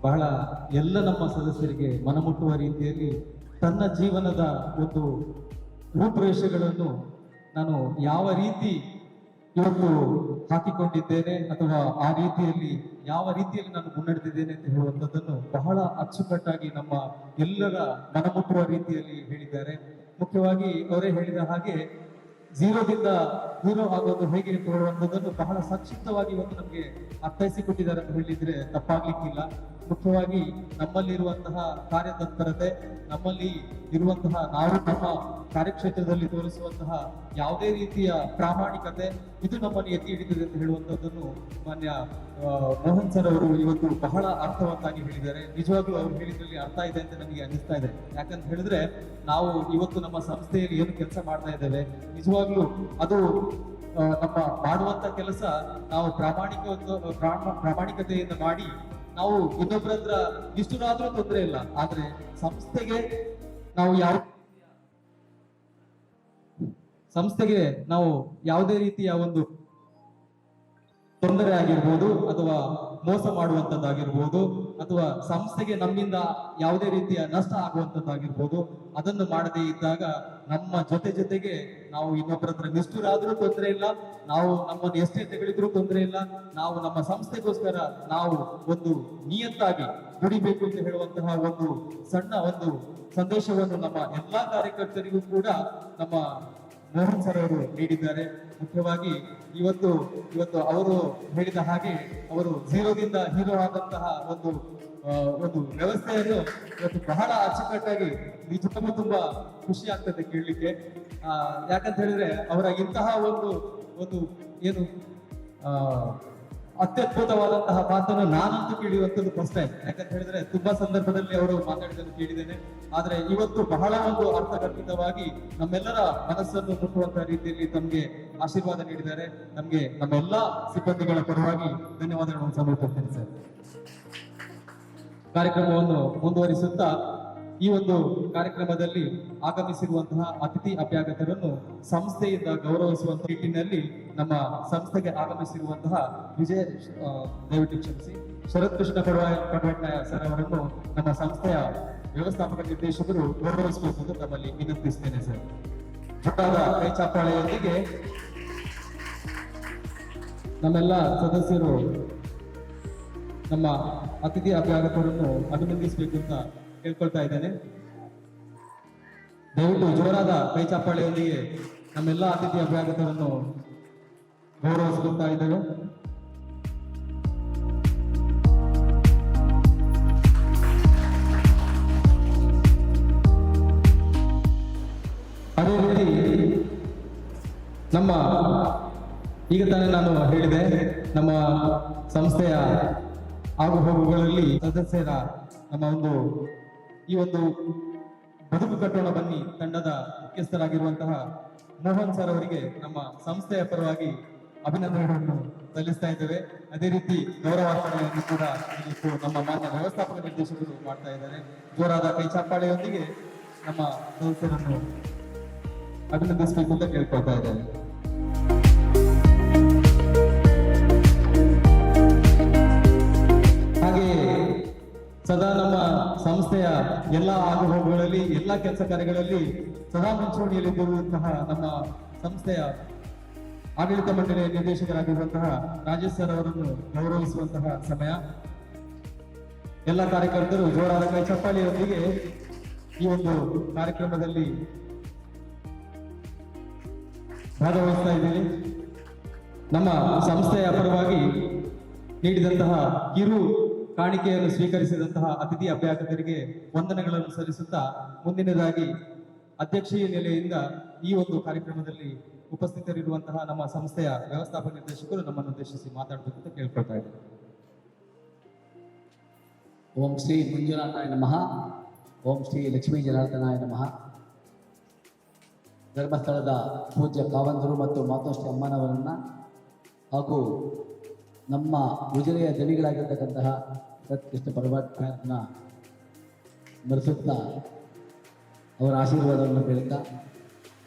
[SPEAKER 1] ಬಹಳ ಎಲ್ಲ ನಮ್ಮ ಸದಸ್ಯರಿಗೆ ಮನಮುಟ್ಟುವ ರೀತಿಯಲ್ಲಿ ತನ್ನ ಜೀವನದ ಒಂದು ರೂಪುರೇಷೆಗಳನ್ನು ನಾನು ಯಾವ ರೀತಿ ಇವತ್ತು ಹಾಕಿಕೊಂಡಿದ್ದೇನೆ ಅಥವಾ ಆ ರೀತಿಯಲ್ಲಿ ಯಾವ ರೀತಿಯಲ್ಲಿ ನಾನು ಮುನ್ನಡೆದಿದ್ದೇನೆ ಅಂತ ಹೇಳುವಂಥದ್ದನ್ನು ಬಹಳ ಅಚ್ಚುಕಟ್ಟಾಗಿ ನಮ್ಮ ಎಲ್ಲರ ಮನಮುಟ್ಟುವ ರೀತಿಯಲ್ಲಿ ಹೇಳಿದ್ದಾರೆ. ಮುಖ್ಯವಾಗಿ ಅವರೇ ಹೇಳಿದ ಹಾಗೆ ಝೀರೋದಿಂದ ಹೀರೋ ಆಗೋದು ಹೇಗೆ ಅಂತ ಹೇಳುವಂಥದ್ದನ್ನು ಬಹಳ ಸಂಕ್ಷಿಪ್ತವಾಗಿ ಇವತ್ತು ನಮಗೆ ಅರ್ಥೈಸಿಕೊಟ್ಟಿದ್ದಾರೆ ಅಂತ ಹೇಳಿದ್ರೆ ತಪ್ಪಾಗ್ಲಿಕ್ಕಿಲ್ಲ. ಮುಖ್ಯವಾಗಿ ನಮ್ಮಲ್ಲಿರುವಂತಹ ಕಾರ್ಯತತ್ಪರತೆ, ನಮ್ಮಲ್ಲಿ ಇರುವಂತಹ ನಾವು ನಮ್ಮ ಕಾರ್ಯಕ್ಷೇತ್ರದಲ್ಲಿ ತೋರಿಸುವಂತಹ ಯಾವುದೇ ರೀತಿಯ ಪ್ರಾಮಾಣಿಕತೆ, ಇದು ನಮ್ಮನ್ನು ಎತ್ತಿ ಹಿಡಿದಿದೆ ಅಂತ ಹೇಳುವಂಥದ್ದನ್ನು ಮಾನ್ಯ ಮೋಹನ್ ಸರ್ ಅವರು ಇವತ್ತು ಬಹಳ ಅರ್ಥವತ್ತಾಗಿ ಹೇಳಿದ್ದಾರೆ. ನಿಜವಾಗ್ಲೂ ಅವ್ರು ಹೇಳಿದ್ರಲ್ಲಿ ಅರ್ಥ ಇದೆ ಅಂತ ನನಗೆ ಅನಿಸ್ತಾ ಇದೆ. ಯಾಕಂತ ಹೇಳಿದ್ರೆ ನಾವು ಇವತ್ತು ನಮ್ಮ ಸಂಸ್ಥೆಯಲ್ಲಿ ಏನು ಕೆಲಸ ಮಾಡ್ತಾ ಇದ್ದೇವೆ, ನಿಜವಾಗ್ಲೂ ಅದು ನಮ್ಮ ಮಾಡುವಂತ ಕೆಲಸ ನಾವು ಪ್ರಾಮಾಣಿಕತೆಯಿಂದ ಮಾಡಿ ನಾವು ಇನ್ನೊಬ್ಬರ ಹತ್ರ ನಿಷ್ಠುರಾದ್ರೂ ತೊಂದರೆ ಇಲ್ಲ. ಆದ್ರೆ ಸಂಸ್ಥೆಗೆ ನಾವು ಯಾವುದೇ ರೀತಿಯ ಒಂದು ತೊಂದರೆ ಆಗಿರ್ಬೋದು ಅಥವಾ ಮೋಸ ಮಾಡುವಂತದ್ದಾಗಿರ್ಬೋದು ಅಥವಾ ಸಂಸ್ಥೆಗೆ ನಮ್ಮಿಂದ ಯಾವುದೇ ರೀತಿಯ ನಷ್ಟ ಆಗುವಂತದ್ದಾಗಿರ್ಬೋದು, ಅದನ್ನು ಮಾಡದೇ ಇದ್ದಾಗ ನಮ್ಮ ಜೊತೆಗೆ ನಾವು ಇನ್ನೊಬ್ಬರ ಹತ್ರ ನಿಷ್ಠುರಾದ್ರೂ ತೊಂದರೆ ಇಲ್ಲ, ನಾವು ನಮ್ಮನ್ನು ಎಷ್ಟೇ ತೆಗಳಿದ್ರೂ ತೊಂದರೆ ಇಲ್ಲ, ನಾವು ನಮ್ಮ ಸಂಸ್ಥೆಗೋಸ್ಕರ ನಾವು ಒಂದು ನಿಯತ್ತಾಗಿ ದುಡಿಬೇಕು ಅಂತ ಹೇಳುವಂತಹ ಒಂದು ಸಣ್ಣ ಒಂದು ಸಂದೇಶವನ್ನು ನಮ್ಮ ಎಲ್ಲಾ ಕಾರ್ಯಕರ್ತರಿಗೂ ಕೂಡ ನಮ್ಮ ಮೋಹನ್ ಸರ್ ಅವರು ನೀಡಿದ್ದಾರೆ. ಮುಖ್ಯವಾಗಿ ಇವತ್ತು ಅವರು ಹೇಳಿದ ಹಾಗೆ ಅವರು ಝೀರೋದಿಂದ ಹೀರೋ ಆದಂತಹ ಒಂದು ವ್ಯವಸ್ಥೆಯನ್ನು ಇವತ್ತು ಬಹಳ ಅಚ್ಚುಕಟ್ಟಾಗಿ ನಿಜಕ್ಕೂ ತುಂಬಾ ಖುಷಿ ಆಗ್ತದೆ ಕೇಳಲಿಕ್ಕೆ. ಯಾಕಂತ ಹೇಳಿದ್ರೆ ಅವರ ಇಂತಹ ಒಂದು ಏನು ಅತ್ಯದ್ಭುತವಾದಂತಹ ಮಾತನ್ನು ನಾನಂತೂ ಕೇಳಿರುವಂತದ್ದು ಫಸ್ಟ್ ಟೈಮ್. ಯಾಕಂತ ಹೇಳಿದ್ರೆ ತುಂಬಾ ಸಂದರ್ಭದಲ್ಲಿ ಅವರು ಮಾತಾಡಿದ್ದನ್ನು ಕೇಳಿದ್ದೇನೆ, ಆದ್ರೆ ಇವತ್ತು ಬಹಳ ಒಂದು ಅರ್ಥಗರ್ಭಿತವಾಗಿ ನಮ್ಮೆಲ್ಲರ ಮನಸ್ಸನ್ನು ಮುಟ್ಟುವಂತಹ ರೀತಿಯಲ್ಲಿ ತಮಗೆ ಆಶೀರ್ವಾದ ನೀಡಿದ್ದಾರೆ. ನಮ್ಗೆ ನಮ್ಮೆಲ್ಲಾ ಸಿಬ್ಬಂದಿಗಳ ಪರವಾಗಿ ಧನ್ಯವಾದಗಳನ್ನು ಸಮರ್ಪಿಸುತ್ತೇನೆ ಸರ್. ಕಾರ್ಯಕ್ರಮವನ್ನು ಮುಂದುವರಿಸುತ್ತಾ ಈ ಒಂದು ಕಾರ್ಯಕ್ರಮದಲ್ಲಿ ಆಗಮಿಸಿರುವಂತಹ ಅತಿಥಿ ಅಭ್ಯಾಗತರನ್ನು ಸಂಸ್ಥೆಯಿಂದ ಗೌರವಿಸುವಂತ ನಿಟ್ಟಿನಲ್ಲಿ ನಮ್ಮ ಸಂಸ್ಥೆಗೆ ಆಗಮಿಸಿರುವಂತಹ ದಯವಿಟ್ಟು ಕ್ಷಮಿಸಿ, ಶರತ್ ಕೃಷ್ಣ ಪಡವಟ್ನಾಯ ಸರ್ ಅವರನ್ನು ನಮ್ಮ ಸಂಸ್ಥೆಯ ವ್ಯವಸ್ಥಾಪಕ ನಿರ್ದೇಶಕರು ಗೌರವಿಸಬೇಕು ಅಂತ ತಮ್ಮಲ್ಲಿ ವಿನಂತಿಸ್ತೇನೆ ಸರ್. ಜೋರಾದ ಕೈ ಚಾಪಾಳೆಯೊಂದಿಗೆ ನಮ್ಮೆಲ್ಲ ಸದಸ್ಯರು ನಮ್ಮ ಅತಿಥಿ ಅಭ್ಯಾಗತರನ್ನು ಅಭಿನಂದಿಸಬೇಕು ಅಂತ ಕೇಳ್ಕೊಳ್ತಾ ಇದ್ದೇನೆ. ದಯವಿಟ್ಟು ಜೋರಾದ ಕೈ ಚಾಪಾಳೆಯೊಂದಿಗೆ ನಮ್ಮೆಲ್ಲ ಅತಿಥಿ ಅಭ್ಯಾಗತರನ್ನು ಗೌರವಿಸಿಕೊಳ್ತಾ ಇದ್ದೇವೆ. ಅದೇ ರೀತಿ ನಮ್ಮ ಈಗ ತಾನೇ ನಾನು ಹೇಳಿದೆ, ನಮ್ಮ ಸಂಸ್ಥೆಯ ಆಗು ಹೋಗುಗಳಲ್ಲಿ ಸದಸ್ಯರ ನಮ್ಮ ಈ ಒಂದು ಬದುಕು ಕಟ್ಟೋಣ ಬನ್ನಿ ತಂಡದ ಮುಖ್ಯಸ್ಥರಾಗಿರುವಂತಹ ಮೋಹನ್ ಸರ್ ಅವರಿಗೆ ನಮ್ಮ ಸಂಸ್ಥೆಯ ಪರವಾಗಿ ಅಭಿನಂದನೆಗಳನ್ನು ಸಲ್ಲಿಸ್ತಾ ಇದ್ದೇವೆ. ಅದೇ ರೀತಿ ಗೌರವಾರ್ಪಣೆಯನ್ನು ಕೂಡ ಇವತ್ತು ನಮ್ಮ ಮಾನ್ಯ ವ್ಯವಸ್ಥಾಪಕ ನಿರ್ದೇಶಕರು ಮಾಡ್ತಾ ಇದ್ದಾರೆ. ಜೋರಾದ ಕೈ ಚಾಪಾಳೆಯೊಂದಿಗೆ ನಮ್ಮ ಸದಸ್ಯರನ್ನು ಅಭಿನಂದಿಸಬೇಕು ಅಂತ ಕೇಳ್ಕೊಳ್ತಾ ಇದ್ದೇನೆ. ಹಾಗೆಯೇ ಸದಾ ನಮ್ಮ ಸಂಸ್ಥೆಯ ಎಲ್ಲ ಆಗುಹೋಗುಗಳಲ್ಲಿ ಎಲ್ಲ ಕೆಲಸ ಕಾರ್ಯಗಳಲ್ಲಿ ಸದಾ ಮುಂಚೂಣಿಯಲ್ಲಿರುವಂತಹ ನಮ್ಮ ಸಂಸ್ಥೆಯ ಆಡಳಿತ ಮಂಡಳಿಯ ನಿರ್ದೇಶಕರಾಗಿರುವಂತಹ ರಾಜೇಶ್ ಸರ್ ಅವರನ್ನು ಗೌರವಿಸುವಂತಹ ಸಮಯ. ಎಲ್ಲ ಕಾರ್ಯಕರ್ತರು ಜೋರಾದ ಕೈ ಚಪ್ಪಾಳಿಯೊಂದಿಗೆ ಈ ಒಂದು ಕಾರ್ಯಕ್ರಮದಲ್ಲಿ ಭಾಗವಹಿಸ್ತಾ ಇದ್ದೀವಿ. ನಮ್ಮ ಸಂಸ್ಥೆಯ ಪರವಾಗಿ ನೀಡಿದಂತಹ ಕಿರು ಕಾಣಿಕೆಯನ್ನು ಸ್ವೀಕರಿಸಿದಂತಹ ಅತಿಥಿ ಅಭ್ಯಾಗತರಿಗೆ ವಂದನೆಗಳನ್ನು ಸಲ್ಲಿಸುತ್ತಾ ಮುಂದಿನದಾಗಿ ಅಧ್ಯಕ್ಷೀಯ ನೆಲೆಯಿಂದ ಈ ಒಂದು ಕಾರ್ಯಕ್ರಮದಲ್ಲಿ ಉಪಸ್ಥಿತರಿರುವಂತಹ ನಮ್ಮ ಸಂಸ್ಥೆಯ ವ್ಯವಸ್ಥಾಪಕ ನಿರ್ದೇಶಕರು ನಮ್ಮನ್ನು ಉದ್ದೇಶಿಸಿ ಮಾತಾಡಬೇಕು ಅಂತ ಕೇಳ್ಕೊಳ್ತಾ ಇದ್ದಾರೆ.
[SPEAKER 6] ಓಂ ಶ್ರೀ ಮಂಜುನಾಥಾಯ ನಮಃ. ಓಂ ಶ್ರೀ ಲಕ್ಷ್ಮೀ ಜನಾರ್ದನಾಯ ನಮಃ. ಧರ್ಮಸ್ಥಳದ ಪೂಜ್ಯ ಕಾವಂದರು ಮತ್ತು ಮಾತೋಶ್ರೀ ಅಮ್ಮನವರನ್ನು ಹಾಗೂ ನಮ್ಮ ಉಜಿರೆಯ ದನಿಗಳಾಗಿರ್ತಕ್ಕಂತಹ ಸತ್ಕೃಷ್ಣ ಪರಮಾತ್ಮನ ಸ್ಮರಿಸುತ್ತಾ ಅವರ ಆಶೀರ್ವಾದವನ್ನು ಬೇಡುತ್ತಾ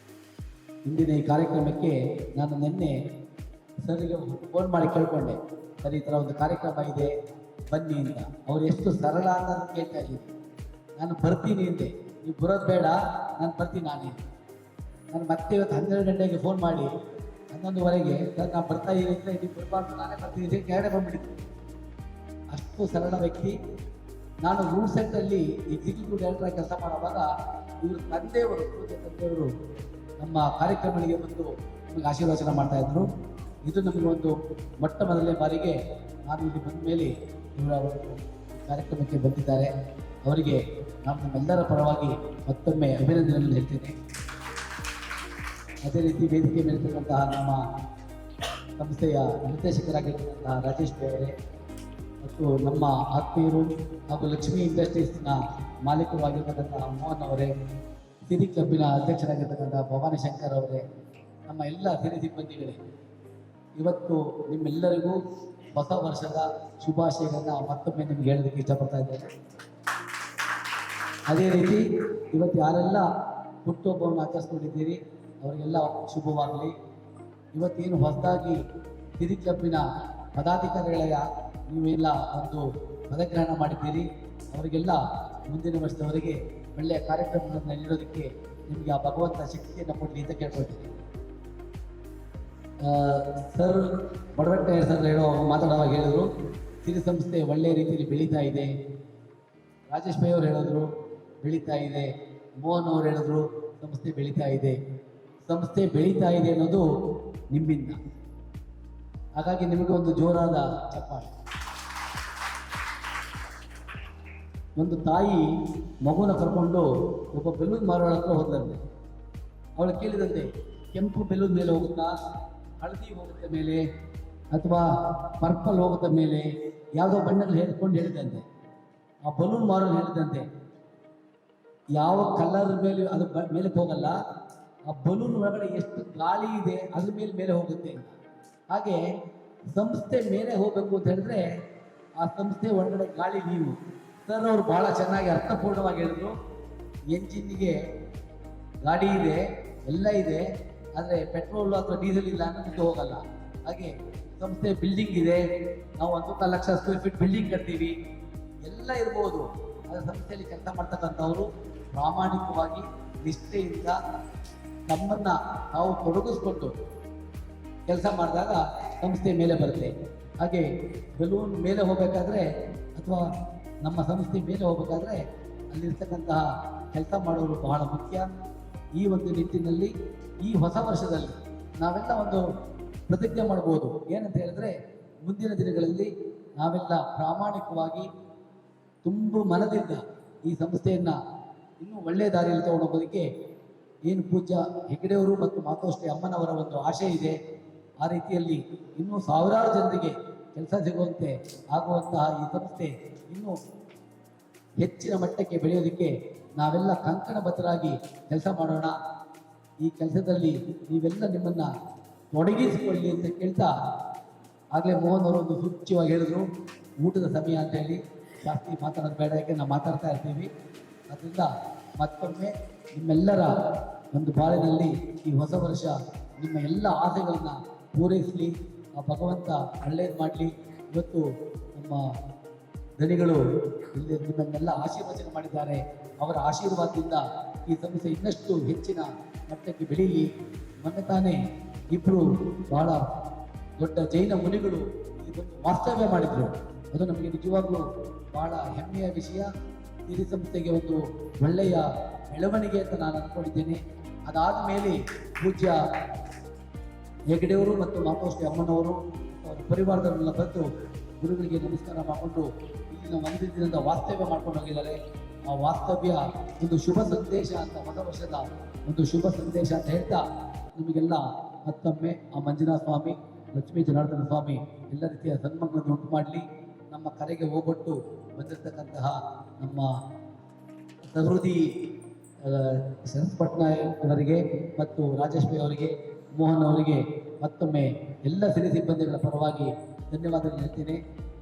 [SPEAKER 6] ಇಂದಿನ ಈ ಕಾರ್ಯಕ್ರಮಕ್ಕೆ ನಾನು ನಿನ್ನೆ ಸರ್ಗೆ ಫೋನ್ ಮಾಡಿ ಕೇಳ್ಕೊಂಡೆ, ಸರ್ ಈ ಥರ ಒಂದು ಕಾರ್ಯಕ್ರಮ ಇದೆ ಬನ್ನಿ ಅಂತ. ಅವ್ರು ಎಷ್ಟು ಸರಳ ಅಂತ ಕೇಳ್ತಾ ಇದ್ದೀನಿ. ನಾನು ಬರ್ತೀನಿ ಅಂದೆ, ನೀವು ಬರೋದು ಬೇಡ, ನಾನು ಬರ್ತೀನಿ ನಾನೇ. ನಾನು ಮತ್ತೆ ಇವತ್ತು 12 ಗಂಟೆಗೆ ಫೋನ್ ಮಾಡಿ 11:15 ಸರ್ ನಾನು ಬರ್ತಾ ಇದ್ದೀನಿ ಅಂದರೆ ನೀವು ಬರಬಾರ್ದು, ನಾನೇ ಬರ್ತೀನಿ ಕೆಳಗಡೆ ಬಂದ್ಬಿಟ್ಟಿದ್ದೆ. ಅಷ್ಟು ಸರಳ ವ್ಯಕ್ತಿ. ನಾನು ರೂಟ್ ಸೆಟ್ಟಲ್ಲಿ ಎಕ್ಸಿಕ್ಯೂಟಿವ್ ಡೈರೆಕ್ಟರ್ ಕೆಲಸ ಮಾಡುವಾಗ ಇವರು ತಂದೆಯವರು ನಮ್ಮ ಕಾರ್ಯಕ್ರಮಗಳಿಗೆ ಬಂದು ನಮಗೆ ಆಶೀರ್ವಚನ ಮಾಡ್ತಾಯಿದ್ರು. ಇದು ನಮಗೆ ಒಂದು ಮೊಟ್ಟ ಮೊದಲನೇ ಬಾರಿಗೆ ನಾನು ಇಲ್ಲಿ ಬಂದ ಮೇಲೆ ಇವರ ಕಾರ್ಯಕ್ರಮಕ್ಕೆ ಬಂದಿದ್ದಾರೆ. ಅವರಿಗೆ ನಾನು ನಮ್ಮೆಲ್ಲರ ಪರವಾಗಿ ಮತ್ತೊಮ್ಮೆ ಅಭಿನಂದನೆಯನ್ನು ಹೇಳ್ತೇನೆ. ಅದೇ ರೀತಿ ವೇದಿಕೆ ಮೇಲಿರ್ತಕ್ಕಂತಹ ನಮ್ಮ ಸಂಸ್ಥೆಯ ನಿರ್ದೇಶಕರಾಗಿರ್ತಕ್ಕಂತಹ ರಾಜೇಶ್ ಅವರೇ ಮತ್ತು ನಮ್ಮ ಆತ್ಮೀಯರು ಹಾಗೂ ಲಕ್ಷ್ಮೀ ಇಂಡಸ್ಟ್ರೀಸ್ನ ಮಾಲೀಕರು ಆಗಿರ್ತಕ್ಕಂತಹ ಮೋಹನ್ ಅವರೇ, ಸಿರಿ ಕ್ಲಬ್ಬಿನ ಅಧ್ಯಕ್ಷರಾಗಿರ್ತಕ್ಕಂಥ ಭವಾನಿ ಶಂಕರ್ ಅವರೇ, ನಮ್ಮ ಎಲ್ಲ ಸಿರಿ ಸಿಬ್ಬಂದಿಗಳೇ, ಇವತ್ತು ನಿಮ್ಮೆಲ್ಲರಿಗೂ ಹೊಸ ವರ್ಷದ ಶುಭಾಶಯಗಳನ್ನು ಮತ್ತೊಮ್ಮೆ ನಿಮ್ಗೆ ಹೇಳೋದಕ್ಕೆ ಇಷ್ಟಪಡ್ತಾ ಇದ್ದೇನೆ. ಅದೇ ರೀತಿ ಇವತ್ತು ಯಾರೆಲ್ಲ ಹುಟ್ಟುಹಬ್ಬವನ್ನು ಆಚರಿಸ್ಕೊಂಡಿದ್ದೀರಿ ಅವರಿಗೆಲ್ಲ ಶುಭವಾಗಲಿ. ಇವತ್ತೇನು ಹೊಸದಾಗಿ ಸಿರಿ ಕ್ಲಬ್ಬಿನ ಪದಾಧಿಕಾರಿಗಳ ನೀವೆಲ್ಲ ಒಂದು ಪದಗ್ರಹಣ ಮಾಡಿದ್ದೀರಿ, ಅವರಿಗೆಲ್ಲ ಮುಂದಿನ ವರ್ಷದವರೆಗೆ ಒಳ್ಳೆಯ ಕಾರ್ಯಕ್ರಮಗಳನ್ನು ನೀಡೋದಕ್ಕೆ ನಿಮಗೆ ಆ ಭಗವಂತ ಶಕ್ತಿಯನ್ನು ಕೊಡಲಿ ಅಂತ ಕೇಳ್ಕೊಳ್ತೀನಿ. ಸರ್ ಬಡವಟ್ಟೆ ಸರ್ ಮಾತಾಡುವಾಗ ಹೇಳಿದ್ರು ಸಿರಿ ಸಂಸ್ಥೆ ಒಳ್ಳೆಯ ರೀತಿಯಲ್ಲಿ ಬೆಳೀತಾ ಇದೆ. ರಾಜೇಶ್ ಭಾಯಿ ಅವರು ಹೇಳಿದ್ರು ಬೆಳೀತಾ ಇದೆ. ಮೋಹನ್ ಅವರು ಹೇಳಿದ್ರು ಸಂಸ್ಥೆ ಬೆಳೀತಾ ಇದೆ. ಸಂಸ್ಥೆ ಬೆಳೀತಾ ಇದೆ ಅನ್ನೋದು ನಿಮ್ಮಿಂದ. ಹಾಗಾಗಿ ನಿಮಗೆ ಒಂದು ಜೋರಾದ ಚಪ್ಪಾಳೆ. ಒಂದು ತಾಯಿ ಮಗುನ ಕರ್ಕೊಂಡು ಒಬ್ಬ ಬೆಲೂನ್ ಮಾರೋಳ ಹತ್ರ ಹೋದಂತೆ. ಅವಳು ಕೇಳಿದಂತೆ, ಕೆಂಪು ಬೆಲೂನ್ ಮೇಲೆ ಹೋಗುತ್ತಾ, ಹಳದಿ ಹೋಗುತ್ತೆ ಮೇಲೆ, ಅಥವಾ ಪರ್ಪಲ್ ಹೋಗುತ್ತೆ ಮೇಲೆ, ಯಾವುದೋ ಬಣ್ಣಗಳು ಹೇಳ್ಕೊಂಡು ಹೇಳಿದಂತೆ. ಆ ಬಲೂನ್ ಮಾರೋಳು ಹೇಳಿದಂತೆ, ಯಾವ ಕಲರ್ ಮೇಲೆ ಅದು ಮೇಲೆ ಹೋಗಲ್ಲ, ಆ ಬಲೂನ್ ಒಳಗಡೆ ಎಷ್ಟು ಗಾಳಿ ಇದೆ ಅದ್ರ ಮೇಲೆ ಹೋಗುತ್ತೆ ಅಂತ. ಹಾಗೆ ಸಂಸ್ಥೆ ಮೇಲೆ ಹೋಗಬೇಕು ಅಂತ ಹೇಳಿದ್ರೆ ಆ ಸಂಸ್ಥೆ ಒಳಗಡೆ ಗಾಳಿ ನೀವು. ಸರ್ ಅವರು ಭಾಳ ಚೆನ್ನಾಗಿ ಅರ್ಥಪೂರ್ಣವಾಗಿ ಹೇಳಿದ್ರು. ಎಂಜಿನ್ನಿಗೆ ಗಾಡಿ ಇದೆ, ಎಲ್ಲ ಇದೆ, ಆದರೆ ಪೆಟ್ರೋಲ್ ಅಥವಾ ಡೀಸೆಲ್ ಇಲ್ಲ ಅನ್ನೋದಕ್ಕೆ ಹೋಗಲ್ಲ. ಹಾಗೆ ಸಂಸ್ಥೆ ಬಿಲ್ಡಿಂಗ್ ಇದೆ, ನಾವು 1 ಲಕ್ಷ ಸ್ಕ್ವೇರ್ ಫೀಟ್ ಬಿಲ್ಡಿಂಗ್ ಕಟ್ತೀವಿ, ಎಲ್ಲ ಇರ್ಬೋದು, ಸಂಸ್ಥೆಯಲ್ಲಿ ಕೆಲಸ ಮಾಡ್ತಕ್ಕಂಥವರು ಪ್ರಾಮಾಣಿಕವಾಗಿ ನಿಷ್ಠೆಯಿಂದ ತಮ್ಮನ್ನ ನಾವು ತೊಡಗಿಸ್ಕೊಂಡು ಕೆಲಸ ಮಾಡಿದಾಗ ಸಂಸ್ಥೆ ಮೇಲೆ ಬರುತ್ತೆ. ಹಾಗೆ ಬೆಲೂನ್ ಮೇಲೆ ಹೋಗಬೇಕಾದ್ರೆ ಅಥವಾ ನಮ್ಮ ಸಂಸ್ಥೆ ಮೇಲೆ ಹೋಗಬೇಕಾದ್ರೆ ಅಲ್ಲಿರ್ತಕ್ಕಂತಹ ಕೆಲಸ ಮಾಡೋರು ಬಹಳ ಮುಖ್ಯ. ಈ ಒಂದು ನಿಟ್ಟಿನಲ್ಲಿ ಈ ಹೊಸ ವರ್ಷದಲ್ಲಿ ನಾವೆಲ್ಲ ಒಂದು ಪ್ರತಿಜ್ಞೆ ಮಾಡ್ಬೋದು. ಏನಂತ ಹೇಳಿದ್ರೆ, ಮುಂದಿನ ದಿನಗಳಲ್ಲಿ ನಾವೆಲ್ಲ ಪ್ರಾಮಾಣಿಕವಾಗಿ ತುಂಬು ಮನದಿಂದ ಈ ಸಂಸ್ಥೆಯನ್ನು ಇನ್ನೂ ಒಳ್ಳೆಯ ದಾರಿಯಲ್ಲಿ ತಗೊಂಡೋಗೋದಕ್ಕೆ ಏನು ಪೂಜ್ಯ ಹೆಗ್ಗಡೆಯವರು ಮತ್ತು ಮಾತೋಶ್ರೀ ಅಮ್ಮನವರ ಒಂದು ಆಶೆ ಇದೆ, ಆ ರೀತಿಯಲ್ಲಿ ಇನ್ನೂ ಸಾವಿರಾರು ಜನರಿಗೆ ಕೆಲಸ ಸಿಗುವಂತೆ ಆಗುವಂತಹ ಈ ಸಂಸ್ಥೆ ಇನ್ನೂ ಹೆಚ್ಚಿನ ಮಟ್ಟಕ್ಕೆ ಬೆಳೆಯೋದಕ್ಕೆ ನಾವೆಲ್ಲ ಕಂಕಣಬದ್ಧರಾಗಿ ಕೆಲಸ ಮಾಡೋಣ. ಈ ಕೆಲಸದಲ್ಲಿ ನೀವೆಲ್ಲ ನಿಮ್ಮನ್ನು ತೊಡಗಿಸಿಕೊಳ್ಳಿ ಅಂತ ಕೇಳ್ತಾ, ಆಗಲೇ ಮೋಹನ್ ಅವರು ಒಂದು ಸೂಚ್ಯವಾಗಿ ಹೇಳಿದ್ರು, ಊಟದ ಸಮಯ ಅಂತ ಹೇಳಿ ಜಾಸ್ತಿ ಮಾತಾಡೋದು ಬೇಡ, ಯಾಕೆ ನಾವು ಮಾತಾಡ್ತಾ ಇರ್ತೀವಿ. ಅದರಿಂದ ಮತ್ತೊಮ್ಮೆ ನಿಮ್ಮೆಲ್ಲರ ಒಂದು ಬಾಳಿನಲ್ಲಿ ಈ ಹೊಸ ವರ್ಷ ನಿಮ್ಮ ಎಲ್ಲ ಆಸೆಗಳನ್ನು ಪೂರೈಸಲಿ, ಆ ಭಗವಂತ ಒಳ್ಳೆಯದು ಮಾಡಲಿ. ಇವತ್ತು ನಮ್ಮ ದಣಿಗಳು ಇಲ್ಲಿ ನಿಮ್ಮನ್ನೆಲ್ಲ ಆಶೀರ್ವಚನೆ ಮಾಡಿದ್ದಾರೆ. ಅವರ ಆಶೀರ್ವಾದದಿಂದ ಈ ಸಂಸ್ಥೆ ಇನ್ನಷ್ಟು ಹೆಚ್ಚಿನ ಮಟ್ಟಕ್ಕೆ ಬೆಳೀಲಿ. ಮೊನ್ನೆ ತಾನೇ ಇಬ್ಬರು ಬಹಳ ದೊಡ್ಡ ಜೈನ ಮುನಿಗಳು ಇದೊಂದು ವಾಸ್ತವ್ಯ ಮಾಡಿದರು. ಅದು ನಮಗೆ ನಿಜವಾಗ್ಲೂ ಬಹಳ ಹೆಮ್ಮೆಯ ವಿಷಯ. ಈ ಸಂಸ್ಥೆಗೆ ಒಂದು ಒಳ್ಳೆಯ ಬೆಳವಣಿಗೆ ಅಂತ ನಾನು ಅಂದ್ಕೊಂಡಿದ್ದೇನೆ. ಅದಾದ ಮೇಲೆ ಪೂಜ್ಯ ಹೆಗ್ಗಡೆಯವರು ಮತ್ತು ಮಾತೋಶ್ರೀ ಅಮ್ಮನವರು ಅವರ ಪರಿವಾರದವರೆಲ್ಲ ಬಂದು ಗುರುಗಳಿಗೆ ನಮಸ್ಕಾರ ಮಾಡಿಕೊಂಡು ಇಲ್ಲಿನ ಒಂದು ದಿನದ ವಾಸ್ತವ್ಯ ಮಾಡ್ಕೊಂಡು ಹೋಗಿದ್ದಾರೆ. ಆ ವಾಸ್ತವ್ಯ ಒಂದು ಶುಭ ಸಂದೇಶ ಅಂತ, ಹೊಸ ವರ್ಷದ ಒಂದು ಶುಭ ಸಂದೇಶ ಅಂತ ಹೇಳ್ತಾ, ನಿಮಗೆಲ್ಲ ಮತ್ತೊಮ್ಮೆ ಆ ಮಂಜುನಾಥ ಸ್ವಾಮಿ, ಲಕ್ಷ್ಮೀ ಜನಾರ್ದನ ಸ್ವಾಮಿ ಎಲ್ಲ ರೀತಿಯ ಸನ್ಮಾನಗಳನ್ನು ಉಂಟು ಮಾಡಲಿ. ನಮ್ಮ ಕರೆಗೆ ಹೋಗೊಟ್ಟು ಬಂದಿರತಕ್ಕಂತಹ ನಮ್ಮ ಸಹೃದಿ ಶರತ್ ಪಟ್ನಾಯಕ್ ಅವರಿಗೆ ಮತ್ತು ರಾಜೇಶ್ ಬೈ ಅವರಿಗೆ, ಮೋಹನ್ ಅವರಿಗೆ ಮತ್ತೊಮ್ಮೆ ಎಲ್ಲ ಸಿರಿ ಸಿಬ್ಬಂದಿಗಳ ಪರವಾಗಿ ಧನ್ಯವಾದಗಳು ಹೇಳ್ತೇನೆ.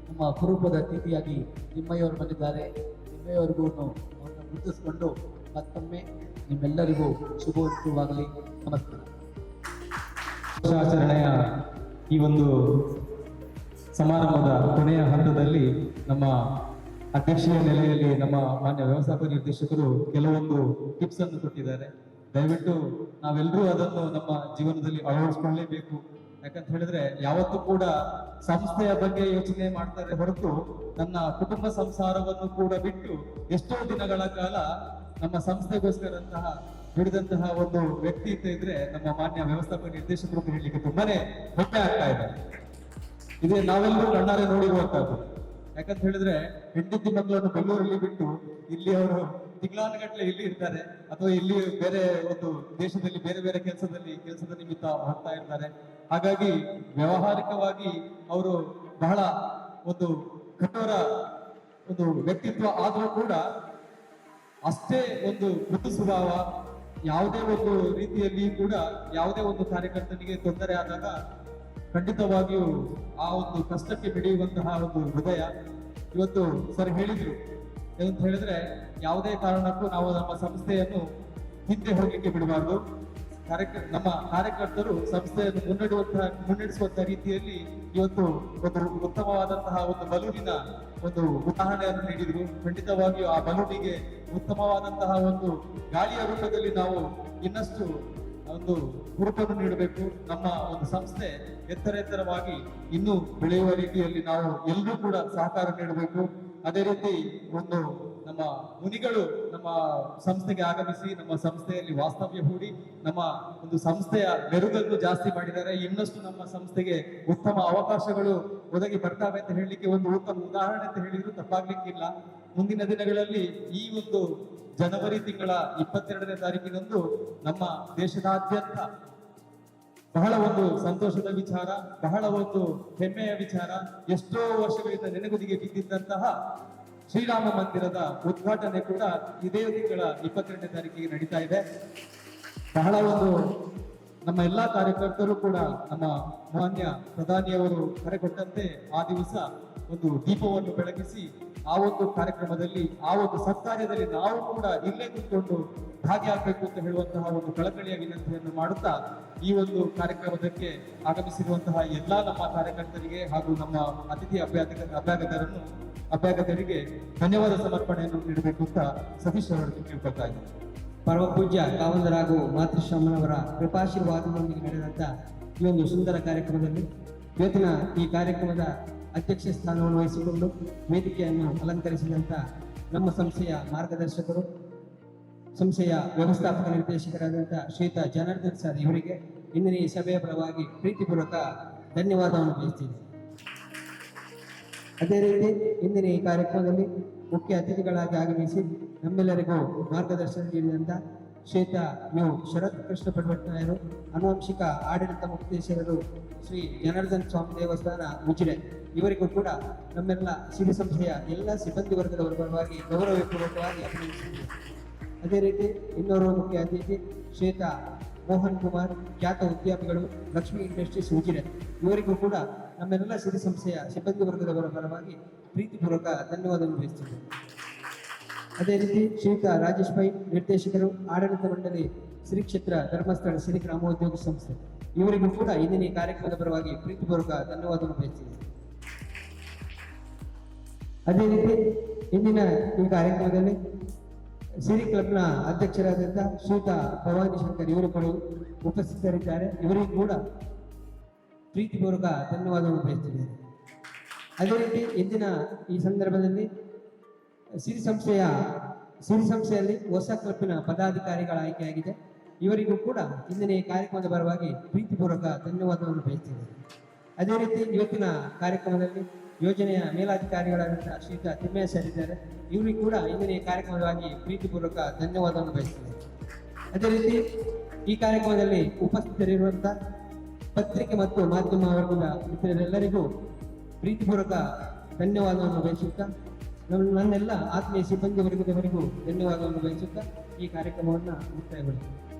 [SPEAKER 6] ನಮ್ಮ ಅಪರೂಪದ ಅತಿಥಿಯಾಗಿ ನಿಮ್ಮಯ್ಯವರು ಬಂದಿದ್ದಾರೆ. ನಿಮ್ಮಯ್ಯವರಿಗೂ ಅವರನ್ನು ಗುರುತಿಸಿಕೊಂಡು ಮತ್ತೊಮ್ಮೆ ನಿಮ್ಮೆಲ್ಲರಿಗೂ ಶುಭವಾಗಲಿ. ನಮಸ್ಕಾರ.
[SPEAKER 1] ವರ್ಷಾಚರಣೆಯ ಈ ಒಂದು ಸಮಾರಂಭದ ಕೊನೆಯ ಹಂತದಲ್ಲಿ ನಮ್ಮ ಅಧ್ಯಕ್ಷೀಯ ನೆಲೆಯಲ್ಲಿ ನಮ್ಮ ಮಾನ್ಯ ವ್ಯವಸ್ಥಾಪಕ ನಿರ್ದೇಶಕರು ಕೆಲವೊಂದು ಟಿಪ್ಸ್ ಅನ್ನು ಕೊಟ್ಟಿದ್ದಾರೆ. ದಯವಿಟ್ಟು ನಾವೆಲ್ಲರೂ ಅದನ್ನು ನಮ್ಮ ಜೀವನದಲ್ಲಿ ಅಳವಡಿಸ್ಕೊಳ್ಳೇಬೇಕು. ಯಾಕಂತ ಹೇಳಿದ್ರೆ ಯಾವತ್ತೂ ಕೂಡ ಸಂಸ್ಥೆಯ ಬಗ್ಗೆ ಯೋಚನೆ ಮಾಡ್ತಾರೆ ಹೊರತು ನನ್ನ ಕುಟುಂಬ ಸಂಸಾರವನ್ನು ಕೂಡ ಬಿಟ್ಟು ಎಷ್ಟೋ ದಿನಗಳ ಕಾಲ ನಮ್ಮ ಸಂಸ್ಥೆಗೋಸ್ಕರಂತಹ ದುಡಿದಂತಹ ಒಂದು ವ್ಯಕ್ತಿ ಅಂತ ಇದ್ರೆ ನಮ್ಮ ಮಾನ್ಯ ವ್ಯವಸ್ಥಾಪಕ ನಿರ್ದೇಶಕರು ಹೇಳಲಿಕ್ಕೆ ತುಂಬಾನೇ ಹೆಮ್ಮೆ ಆಗ್ತಾ ಇದೆ. ಇದೇ ನಾವೆಲ್ಲರೂ ಕಣ್ಣಾರೆ ನೋಡಿರುವಂತದ್ದು. ಯಾಕಂತ ಹೇಳಿದ್ರೆ ಹೆಂಡತಿ ಮಕ್ಕಳನ್ನು ಬೆಂಗಳೂರಲ್ಲಿ ಬಿಟ್ಟು ಇಲ್ಲಿ ಅವರು ತಿಂಗಳಾನುಗಟ್ಟಲೆ ಇಲ್ಲಿ ಇರ್ತಾರೆ, ಅಥವಾ ಇಲ್ಲಿ ಬೇರೆ ಒಂದು ದೇಶದಲ್ಲಿ ಬೇರೆ ಬೇರೆ ಕೆಲಸದ ನಿಮಿತ್ತ ಹೋಗ್ತಾ ಇರ್ತಾರೆ. ಹಾಗಾಗಿ ವ್ಯಾವಹಾರಿಕವಾಗಿ ಅವರು ಬಹಳ ಒಂದು ಕಠೋರ ಒಂದು ವ್ಯಕ್ತಿತ್ವ ಆದರೂ ಕೂಡ ಅಷ್ಟೇ ಒಂದು ಮೃದು ಸ್ವಭಾವ. ಯಾವುದೇ ಒಂದು ರೀತಿಯಲ್ಲಿ ಕೂಡ ಯಾವುದೇ ಒಂದು ಕಾರ್ಯಕರ್ತನಿಗೆ ತೊಂದರೆ ಆದಾಗ ಖಂಡಿತವಾಗಿಯೂ ಆ ಒಂದು ಕಷ್ಟಕ್ಕೆ ಮಿಡಿಯುವಂತಹ ಒಂದು ಹೃದಯ. ಇವತ್ತು ಸರ್ ಹೇಳಿದ್ರು ಏನಂತ ಹೇಳಿದ್ರೆ, ಯಾವುದೇ ಕಾರಣಕ್ಕೂ ನಾವು ನಮ್ಮ ಸಂಸ್ಥೆಯನ್ನು ಹಿಂದೆ ಹೋಗ್ಲಿಕ್ಕೆ ಬಿಡಬಾರ್ದು. ನಮ್ಮ ಕಾರ್ಯಕರ್ತರು ಸಂಸ್ಥೆಯನ್ನು ಮುನ್ನಡೆಸುವಂತಹ ರೀತಿಯಲ್ಲಿ ಇವತ್ತು ಒಂದು ಉತ್ತಮವಾದಂತಹ ಒಂದು ಬಲೂನಿನ ಒಂದು ಉದಾಹರಣೆಯನ್ನು ನೀಡಿದ್ರು. ಖಂಡಿತವಾಗಿಯೂ ಆ ಬಲೂನಿಗೆ ಉತ್ತಮವಾದಂತಹ ಒಂದು ಗಾಳಿಯ ರೂಪದಲ್ಲಿ ನಾವು ಇನ್ನಷ್ಟು ಒಂದು ಹುರುಪನ್ನು ನೀಡಬೇಕು. ನಮ್ಮ ಒಂದು ಸಂಸ್ಥೆ ಎತ್ತರವಾಗಿ ಇನ್ನೂ ಬೆಳೆಯುವ ರೀತಿಯಲ್ಲಿ ನಾವು ಎಲ್ಲರೂ ಕೂಡ ಸಹಕಾರ ನೀಡಬೇಕು. ಅದೇ ರೀತಿ ಒಂದು ನಮ್ಮ ಮುನಿಗಳು ನಮ್ಮ ಸಂಸ್ಥೆಗೆ ಆಗಮಿಸಿ ನಮ್ಮ ಸಂಸ್ಥೆಯಲ್ಲಿ ವಾಸ್ತವ್ಯ ಹೂಡಿ ನಮ್ಮ ಒಂದು ಸಂಸ್ಥೆಯ ಮೆರುಗನ್ನು ಜಾಸ್ತಿ ಮಾಡಿದ್ದಾರೆ. ಇನ್ನಷ್ಟು ನಮ್ಮ ಸಂಸ್ಥೆಗೆ ಉತ್ತಮ ಅವಕಾಶಗಳು ಒದಗಿ ಬರ್ತಾವೆ ಅಂತ ಹೇಳಲಿಕ್ಕೆ ಒಂದು ಉತ್ತಮ ಉದಾಹರಣೆ ಅಂತ ಹೇಳಿದ್ರು ತಪ್ಪಾಗ್ಲಿಕ್ಕಿಲ್ಲ. ಮುಂದಿನ ದಿನಗಳಲ್ಲಿ ಈ ಒಂದು ಜನವರಿ ತಿಂಗಳ 22ನೇ ತಾರೀಕಿನಂದು ನಮ್ಮ ದೇಶದಾದ್ಯಂತ ಬಹಳ ಒಂದು ಸಂತೋಷದ ವಿಚಾರ, ಬಹಳ ಒಂದು ಹೆಮ್ಮೆಯ ವಿಚಾರ, ಎಷ್ಟೋ ವರ್ಷಗಳಿಂದ ನೆನೆಗುದಿಗೆ ಬಿದ್ದಿದ್ದಂತಹ ಶ್ರೀರಾಮ ಮಂದಿರದ ಉದ್ಘಾಟನೆ ಕೂಡ ಇದೇ ತಿಂಗಳ 22ನೇ ತಾರೀಕಿಗೆ ನಡೀತಾ ಇದೆ. ಬಹಳ ಒಂದು ನಮ್ಮ ಎಲ್ಲಾ ಕಾರ್ಯಕರ್ತರು ಕೂಡ ನಮ್ಮ ಮಾನ್ಯ ಪ್ರಧಾನಿಯವರು ಕರೆ ಕೊಟ್ಟಂತೆ ಆ ದಿವಸ ಒಂದು ದೀಪವನ್ನು ಬೆಳಗಿಸಿ ಆ ಒಂದು ಕಾರ್ಯಕ್ರಮದಲ್ಲಿ ಆ ಒಂದು ಸತ್ಕಾರ್ಯದಲ್ಲಿ ನಾವು ಕೂಡ ಇಲ್ಲೇ ಕೂತ್ಕೊಂಡು ಭಾಗಿಯಾಗಬೇಕು ಅಂತ ಹೇಳುವಂತಹ ಒಂದು ಕಳಕಳಿಯ ವಿನಂತಿಯನ್ನು ಮಾಡುತ್ತಾ ಈ ಒಂದು ಕಾರ್ಯಕ್ರಮಕ್ಕೆ ಆಗಮಿಸಿರುವಂತಹ ಎಲ್ಲಾ ನಮ್ಮ ಕಾರ್ಯಕರ್ತರಿಗೆ ಹಾಗೂ ನಮ್ಮ ಅತಿಥಿ ಅಭ್ಯಾಗತರನ್ನು ಅಭ್ಯಾಗತರಿಗೆ ಧನ್ಯವಾದ ಸಮರ್ಪಣೆಯನ್ನು ನೀಡಬೇಕು ಅಂತ ಸತೀಶ್ ಅವರಿಗೆ ಕೇಳ್ಕೊಳ್ತಾ ಇದ್ದೀನಿ.
[SPEAKER 7] ಪರಮ ಪೂಜ್ಯ ಕಾವಂದರ ಹಾಗೂ ಮಾತೃಶ್ರಮಣವರ ಕೃಪಾಶೀರ್ವಾದದೊಂದಿಗೆ ನಡೆದಂಥ ಈ ಒಂದು ಸುಂದರ ಕಾರ್ಯಕ್ರಮದಲ್ಲಿ ಇವತ್ತಿನ ಈ ಕಾರ್ಯಕ್ರಮದ ಅಧ್ಯಕ್ಷ ಸ್ಥಾನವನ್ನು ವಹಿಸಿಕೊಂಡು ವೇದಿಕೆಯನ್ನು ಅಲಂಕರಿಸಿದಂಥ ನಮ್ಮ ಸಂಸ್ಥೆಯ ಮಾರ್ಗದರ್ಶಕರು, ಸಂಸ್ಥೆಯ ವ್ಯವಸ್ಥಾಪಕ ನಿರ್ದೇಶಕರಾದಂಥ ಶ್ರೀಯುತ ಜನಾರ್ದನ್ ಸರ್ ಇವರಿಗೆ ಇಂದಿನ ಈ ಸಭೆಯ ಪರವಾಗಿ ಪ್ರೀತಿಪೂರ್ವಕ ಧನ್ಯವಾದವನ್ನು ಬಯಸ್ತೀನಿ. ಅದೇ ರೀತಿ ಇಂದಿನ ಈ ಕಾರ್ಯಕ್ರಮದಲ್ಲಿ ಮುಖ್ಯ ಅತಿಥಿಗಳಾಗಿ ಆಗಮಿಸಿ ನಮ್ಮೆಲ್ಲರಿಗೂ ಮಾರ್ಗದರ್ಶನ ನೀಡಿದಂಥ ಶ್ರೀಯುತ ಯು ಶರತ್ ಕೃಷ್ಣ ಪಡ್ವಟ್ನಾಯರು, ಆನುವಂಶಿಕ ಆಡಳಿತ ಮುಕ್ತೇಶ್ವರರು, ಶ್ರೀ ಜನಾರ್ದನ್ ಸ್ವಾಮಿ ದೇವಸ್ಥಾನ ಉಜಿರೆ ಇವರಿಗೂ ಕೂಡ ನಮ್ಮೆಲ್ಲ ಸಿರಿ ಸಂಸ್ಥೆಯ ಎಲ್ಲ ಸಿಬ್ಬಂದಿ ವರ್ಗದವರ ಪರವಾಗಿ ಗೌರವಪೂರ್ವಕವಾಗಿ ಅಭಿನಂದಿಸಿದ್ದೇವೆ. ಅದೇ ರೀತಿ ಇನ್ನೋರ್ವ ಮುಖ್ಯ ಅತಿಥಿ ಶ್ರೀಯುತ ಮೋಹನ್ ಕುಮಾರ್, ಖ್ಯಾತ ಉದ್ಯಮಿಗಳು, ಲಕ್ಷ್ಮಿ ಇಂಡಸ್ಟ್ರೀಸ್ ಉಜಿರೆ ಇವರಿಗೂ ಕೂಡ ನಮ್ಮೆಲ್ಲ ಸಿರಿ ಸಂಸ್ಥೆಯ ಸಿಬ್ಬಂದಿ ವರ್ಗದವರ ಪರವಾಗಿ ಪ್ರೀತಿಪೂರ್ವಕ ಧನ್ಯವಾದವನ್ನು ಬಯಸುತ್ತೇವೆ. ಅದೇ ರೀತಿ ಶ್ರೀಯುತ ರಾಜೇಶ್ ಪೈ, ನಿರ್ದೇಶಕರು, ಆಡಳಿತ ಮಂಡಳಿ, ಶ್ರೀ ಕ್ಷೇತ್ರ ಧರ್ಮಸ್ಥಳ ಶ್ರೀ ಗ್ರಾಮೋದ್ಯೋಗ ಸಂಸ್ಥೆ ಇವರಿಗೂ ಕೂಡ ಇಂದಿನ ಈ ಕಾರ್ಯಕ್ರಮದ ಪರವಾಗಿ ಪ್ರೀತಿಪೂರ್ವಕ ಧನ್ಯವಾದವನ್ನು ಬಯಸುತ್ತೇವೆ. ಅದೇ ರೀತಿ ಇಂದಿನ ಈ ಕಾರ್ಯಕ್ರಮದಲ್ಲಿ ಸಿರಿ ಕ್ಲಬ್ನ ಅಧ್ಯಕ್ಷರಾದಂಥ ಶ್ರೀಯುತ ಭವಾನಿ ಶಂಕರ್ ಇವರು ಕೂಡ ಉಪಸ್ಥಿತರಿದ್ದಾರೆ. ಇವರಿಗೂ ಕೂಡ ಪ್ರೀತಿಪೂರ್ವಕ ಧನ್ಯವಾದವನ್ನು ಬಯಸುತ್ತಿದ್ದಾರೆ. ಅದೇ ರೀತಿ ಇಂದಿನ ಈ ಸಂದರ್ಭದಲ್ಲಿ ಸಿರಿ ಸಂಸ್ಥೆಯಲ್ಲಿ ಹೊಸ ಕ್ಲಬ್ನ ಪದಾಧಿಕಾರಿಗಳ ಆಯ್ಕೆಯಾಗಿದೆ. ಇವರಿಗೂ ಕೂಡ ಇಂದಿನ ಈ ಕಾರ್ಯಕ್ರಮದ ಪರವಾಗಿ ಪ್ರೀತಿಪೂರ್ವಕ ಧನ್ಯವಾದವನ್ನು ಬಯಸುತ್ತಿದ್ದಾರೆ. ಅದೇ ರೀತಿ ಇವತ್ತಿನ ಕಾರ್ಯಕ್ರಮದಲ್ಲಿ ಯೋಜನೆಯ ಮೇಲಾಧಿಕಾರಿಗಳಾದಂತಹ ಶ್ರೀಯುತ ತಿಮ್ಮಯ್ಯ ಸರ್ ಇದ್ದಾರೆ. ಇವರಿಗೂ ಕೂಡ ಇಂದಿನ ಈ ಕಾರ್ಯಕ್ರಮವಾಗಿ ಪ್ರೀತಿಪೂರ್ವಕ ಧನ್ಯವಾದವನ್ನು ಬಯಸುತ್ತೇನೆ. ಅದೇ ರೀತಿ ಈ ಕಾರ್ಯಕ್ರಮದಲ್ಲಿ ಉಪಸ್ಥಿತರಿರುವಂಥ ಪತ್ರಿಕೆ ಮತ್ತು ಮಾಧ್ಯಮ ವರ್ಗದ ಮಿತ್ರರೆಲ್ಲರಿಗೂ ಪ್ರೀತಿಪೂರ್ವಕ ಧನ್ಯವಾದವನ್ನು ಬಯಸುತ್ತಾ ನನ್ನೆಲ್ಲ ಆತ್ಮೀಯ ಸಿಬ್ಬಂದಿ ವರ್ಗದವರಿಗೂ ಧನ್ಯವಾದವನ್ನು ಬಯಸುತ್ತಾ ಈ ಕಾರ್ಯಕ್ರಮವನ್ನು ಮುಕ್ತಾಯಗೊಳಿಸುತ್ತೇನೆ.